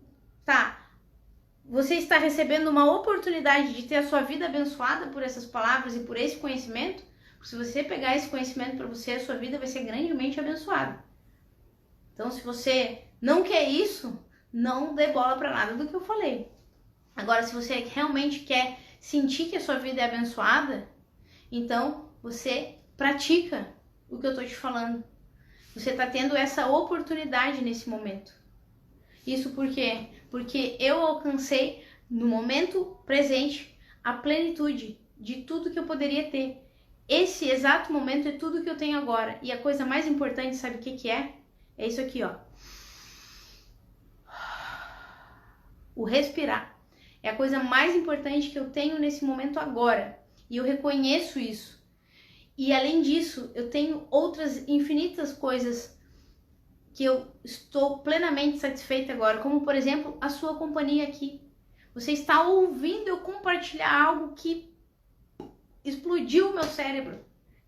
você está recebendo uma oportunidade de ter a sua vida abençoada por essas palavras e por esse conhecimento. Se você pegar esse conhecimento para você, a sua vida vai ser grandemente abençoada. Então, se você não quer isso, não dê bola para nada do que eu falei. Agora, se você realmente quer sentir que a sua vida é abençoada, então você pratica o que eu tô te falando. Você está tendo essa oportunidade nesse momento. Isso por quê? Porque eu alcancei, no momento presente, a plenitude de tudo que eu poderia ter. Esse exato momento é tudo que eu tenho agora. E a coisa mais importante, sabe o que é? É isso aqui, ó. O respirar. É a coisa mais importante que eu tenho nesse momento agora. E eu reconheço isso. E além disso, eu tenho outras infinitas coisas que eu estou plenamente satisfeita agora, como por exemplo a sua companhia aqui. Você está ouvindo eu compartilhar algo que explodiu o meu cérebro.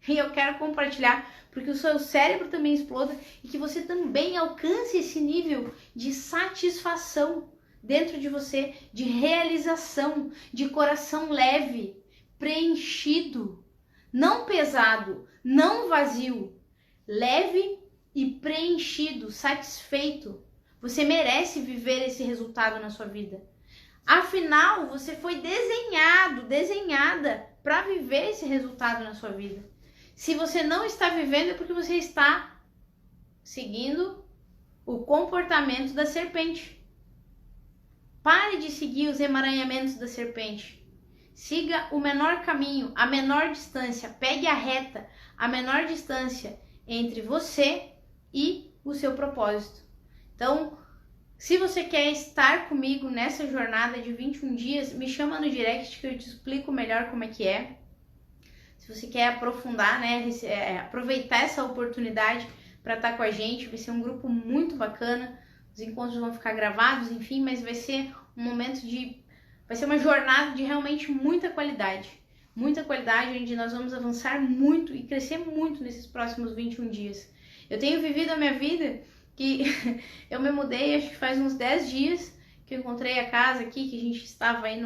E eu quero compartilhar porque o seu cérebro também exploda e que você também alcance esse nível de satisfação dentro de você, de realização, de coração leve, preenchido, não pesado, não vazio, leve e preenchido, satisfeito. Você merece viver esse resultado na sua vida. Afinal, você foi desenhada para viver esse resultado na sua vida. Se você não está vivendo é porque você está seguindo o comportamento da serpente. Pare de seguir os emaranhamentos da serpente. Siga o menor caminho, a menor distância. Pegue a reta, a menor distância entre você e o seu propósito. Então, se você quer estar comigo nessa jornada de 21 dias, me chama no direct que eu te explico melhor como é que é. Se você quer aprofundar, né, aproveitar essa oportunidade para estar com a gente, vai ser um grupo muito bacana. Os encontros vão ficar gravados, enfim, mas vai ser um momento vai ser uma jornada de realmente muita qualidade. Muita qualidade, onde nós vamos avançar muito e crescer muito nesses próximos 21 dias. Eu tenho vivido a minha vida que eu me mudei, acho que faz uns 10 dias que eu encontrei a casa aqui, que a gente estava aí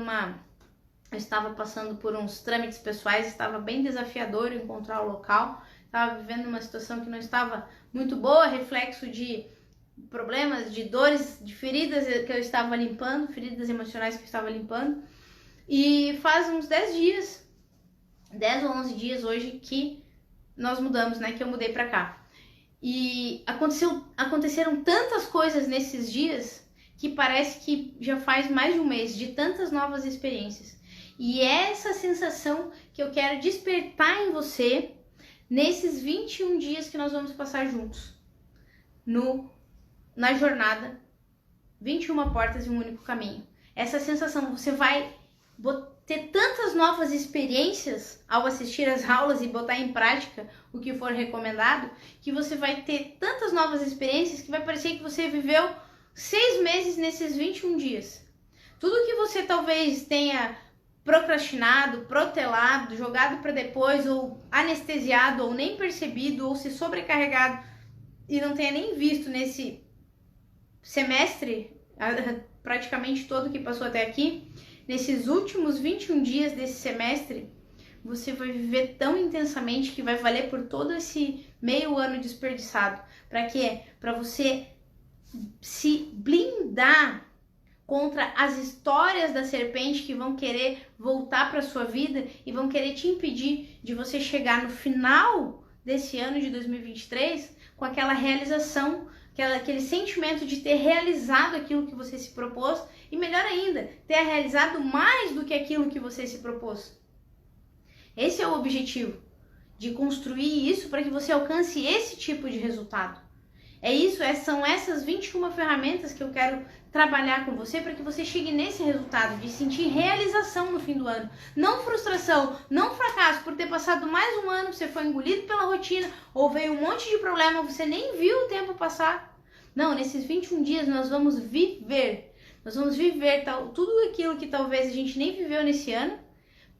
eu estava passando por uns trâmites pessoais, estava bem desafiador encontrar o local, estava vivendo uma situação que não estava muito boa, reflexo de problemas, de dores, de feridas que eu estava limpando, feridas emocionais que eu estava limpando, e faz uns 10 dias, 10 ou 11 dias hoje que nós mudamos, né, que eu mudei pra cá. E aconteceram tantas coisas nesses dias que parece que já faz mais de um mês, de tantas novas experiências. E é essa sensação que eu quero despertar em você nesses 21 dias que nós vamos passar juntos. Na jornada 21 portas e um único caminho. Essa sensação, você vai ter tantas novas experiências ao assistir as aulas e botar em prática o que for recomendado, que você vai ter tantas novas experiências que vai parecer que você viveu 6 meses nesses 21 dias. Tudo que você talvez tenha procrastinado, protelado, jogado para depois, ou anestesiado, ou nem percebido, ou se sobrecarregado e não tenha nem visto nesse semestre, praticamente todo que passou até aqui, nesses últimos 21 dias desse semestre, você vai viver tão intensamente que vai valer por todo esse meio ano desperdiçado. Para quê? Para você se blindar contra as histórias da serpente que vão querer voltar para sua vida e vão querer te impedir de você chegar no final desse ano de 2023 com aquela realização, aquele sentimento de ter realizado aquilo que você se propôs e, melhor ainda, ter realizado mais do que aquilo que você se propôs. Esse é o objetivo, de construir isso para que você alcance esse tipo de resultado. É isso, são essas 21 ferramentas que eu quero trabalhar com você para que você chegue nesse resultado, de sentir realização no fim do ano. Não frustração, não fracasso por ter passado mais um ano, você foi engolido pela rotina, ou veio um monte de problema, você nem viu o tempo passar. Não, nesses 21 dias nós vamos viver. Nós vamos viver tudo aquilo que talvez a gente nem viveu nesse ano,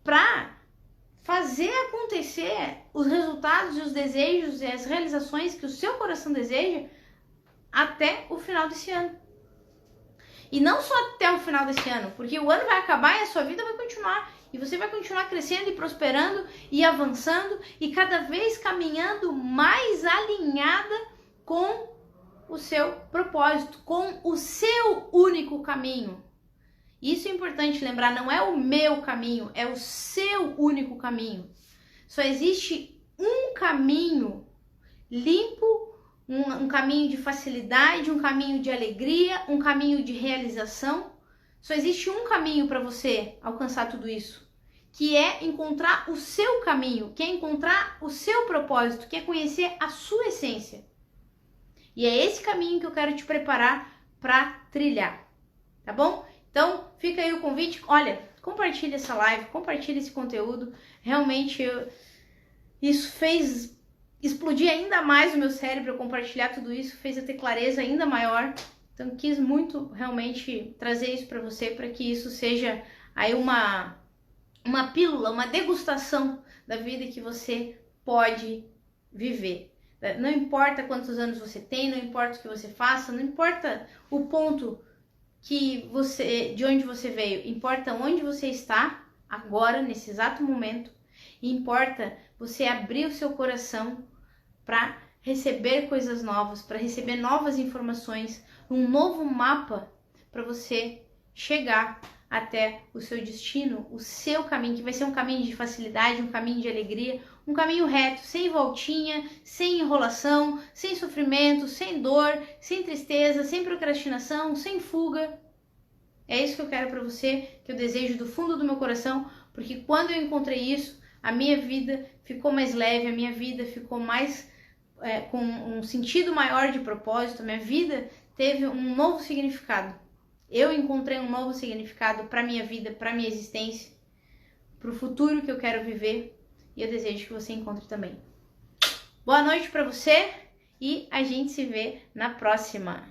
para fazer acontecer os resultados e os desejos e as realizações que o seu coração deseja até o final desse ano. E não só até o final desse ano, porque o ano vai acabar e a sua vida vai continuar. E você vai continuar crescendo e prosperando e avançando e cada vez caminhando mais alinhada com o seu propósito, com o seu único caminho. Isso é importante lembrar, não é o meu caminho, é o seu único caminho. Só existe um caminho limpo, um caminho de facilidade, um caminho de alegria, um caminho de realização. Só existe um caminho para você alcançar tudo isso, que é encontrar o seu caminho, que é encontrar o seu propósito, que é conhecer a sua essência. E é esse caminho que eu quero te preparar para trilhar, tá bom? Então, fica aí o convite. Olha, compartilha essa live, compartilha esse conteúdo. Realmente, isso fez explodir ainda mais o meu cérebro, eu compartilhar tudo isso, fez eu ter clareza ainda maior. Então, quis muito realmente trazer isso para você, para que isso seja aí uma pílula, uma degustação da vida que você pode viver. Não importa quantos anos você tem, não importa o que você faça, não importa o ponto de onde você veio, importa onde você está agora, nesse exato momento, e importa você abrir o seu coração para receber coisas novas, para receber novas informações, um novo mapa para você chegar até o seu destino, o seu caminho, que vai ser um caminho de facilidade, um caminho de alegria, um caminho reto, sem voltinha, sem enrolação, sem sofrimento, sem dor, sem tristeza, sem procrastinação, sem fuga. É isso que eu quero para você, que eu desejo do fundo do meu coração, porque quando eu encontrei isso, a minha vida ficou mais leve, a minha vida ficou mais com um sentido maior de propósito, a minha vida teve um novo significado. Eu encontrei um novo significado para minha vida, para minha existência, para o futuro que eu quero viver, e eu desejo que você encontre também. Boa noite para você e a gente se vê na próxima.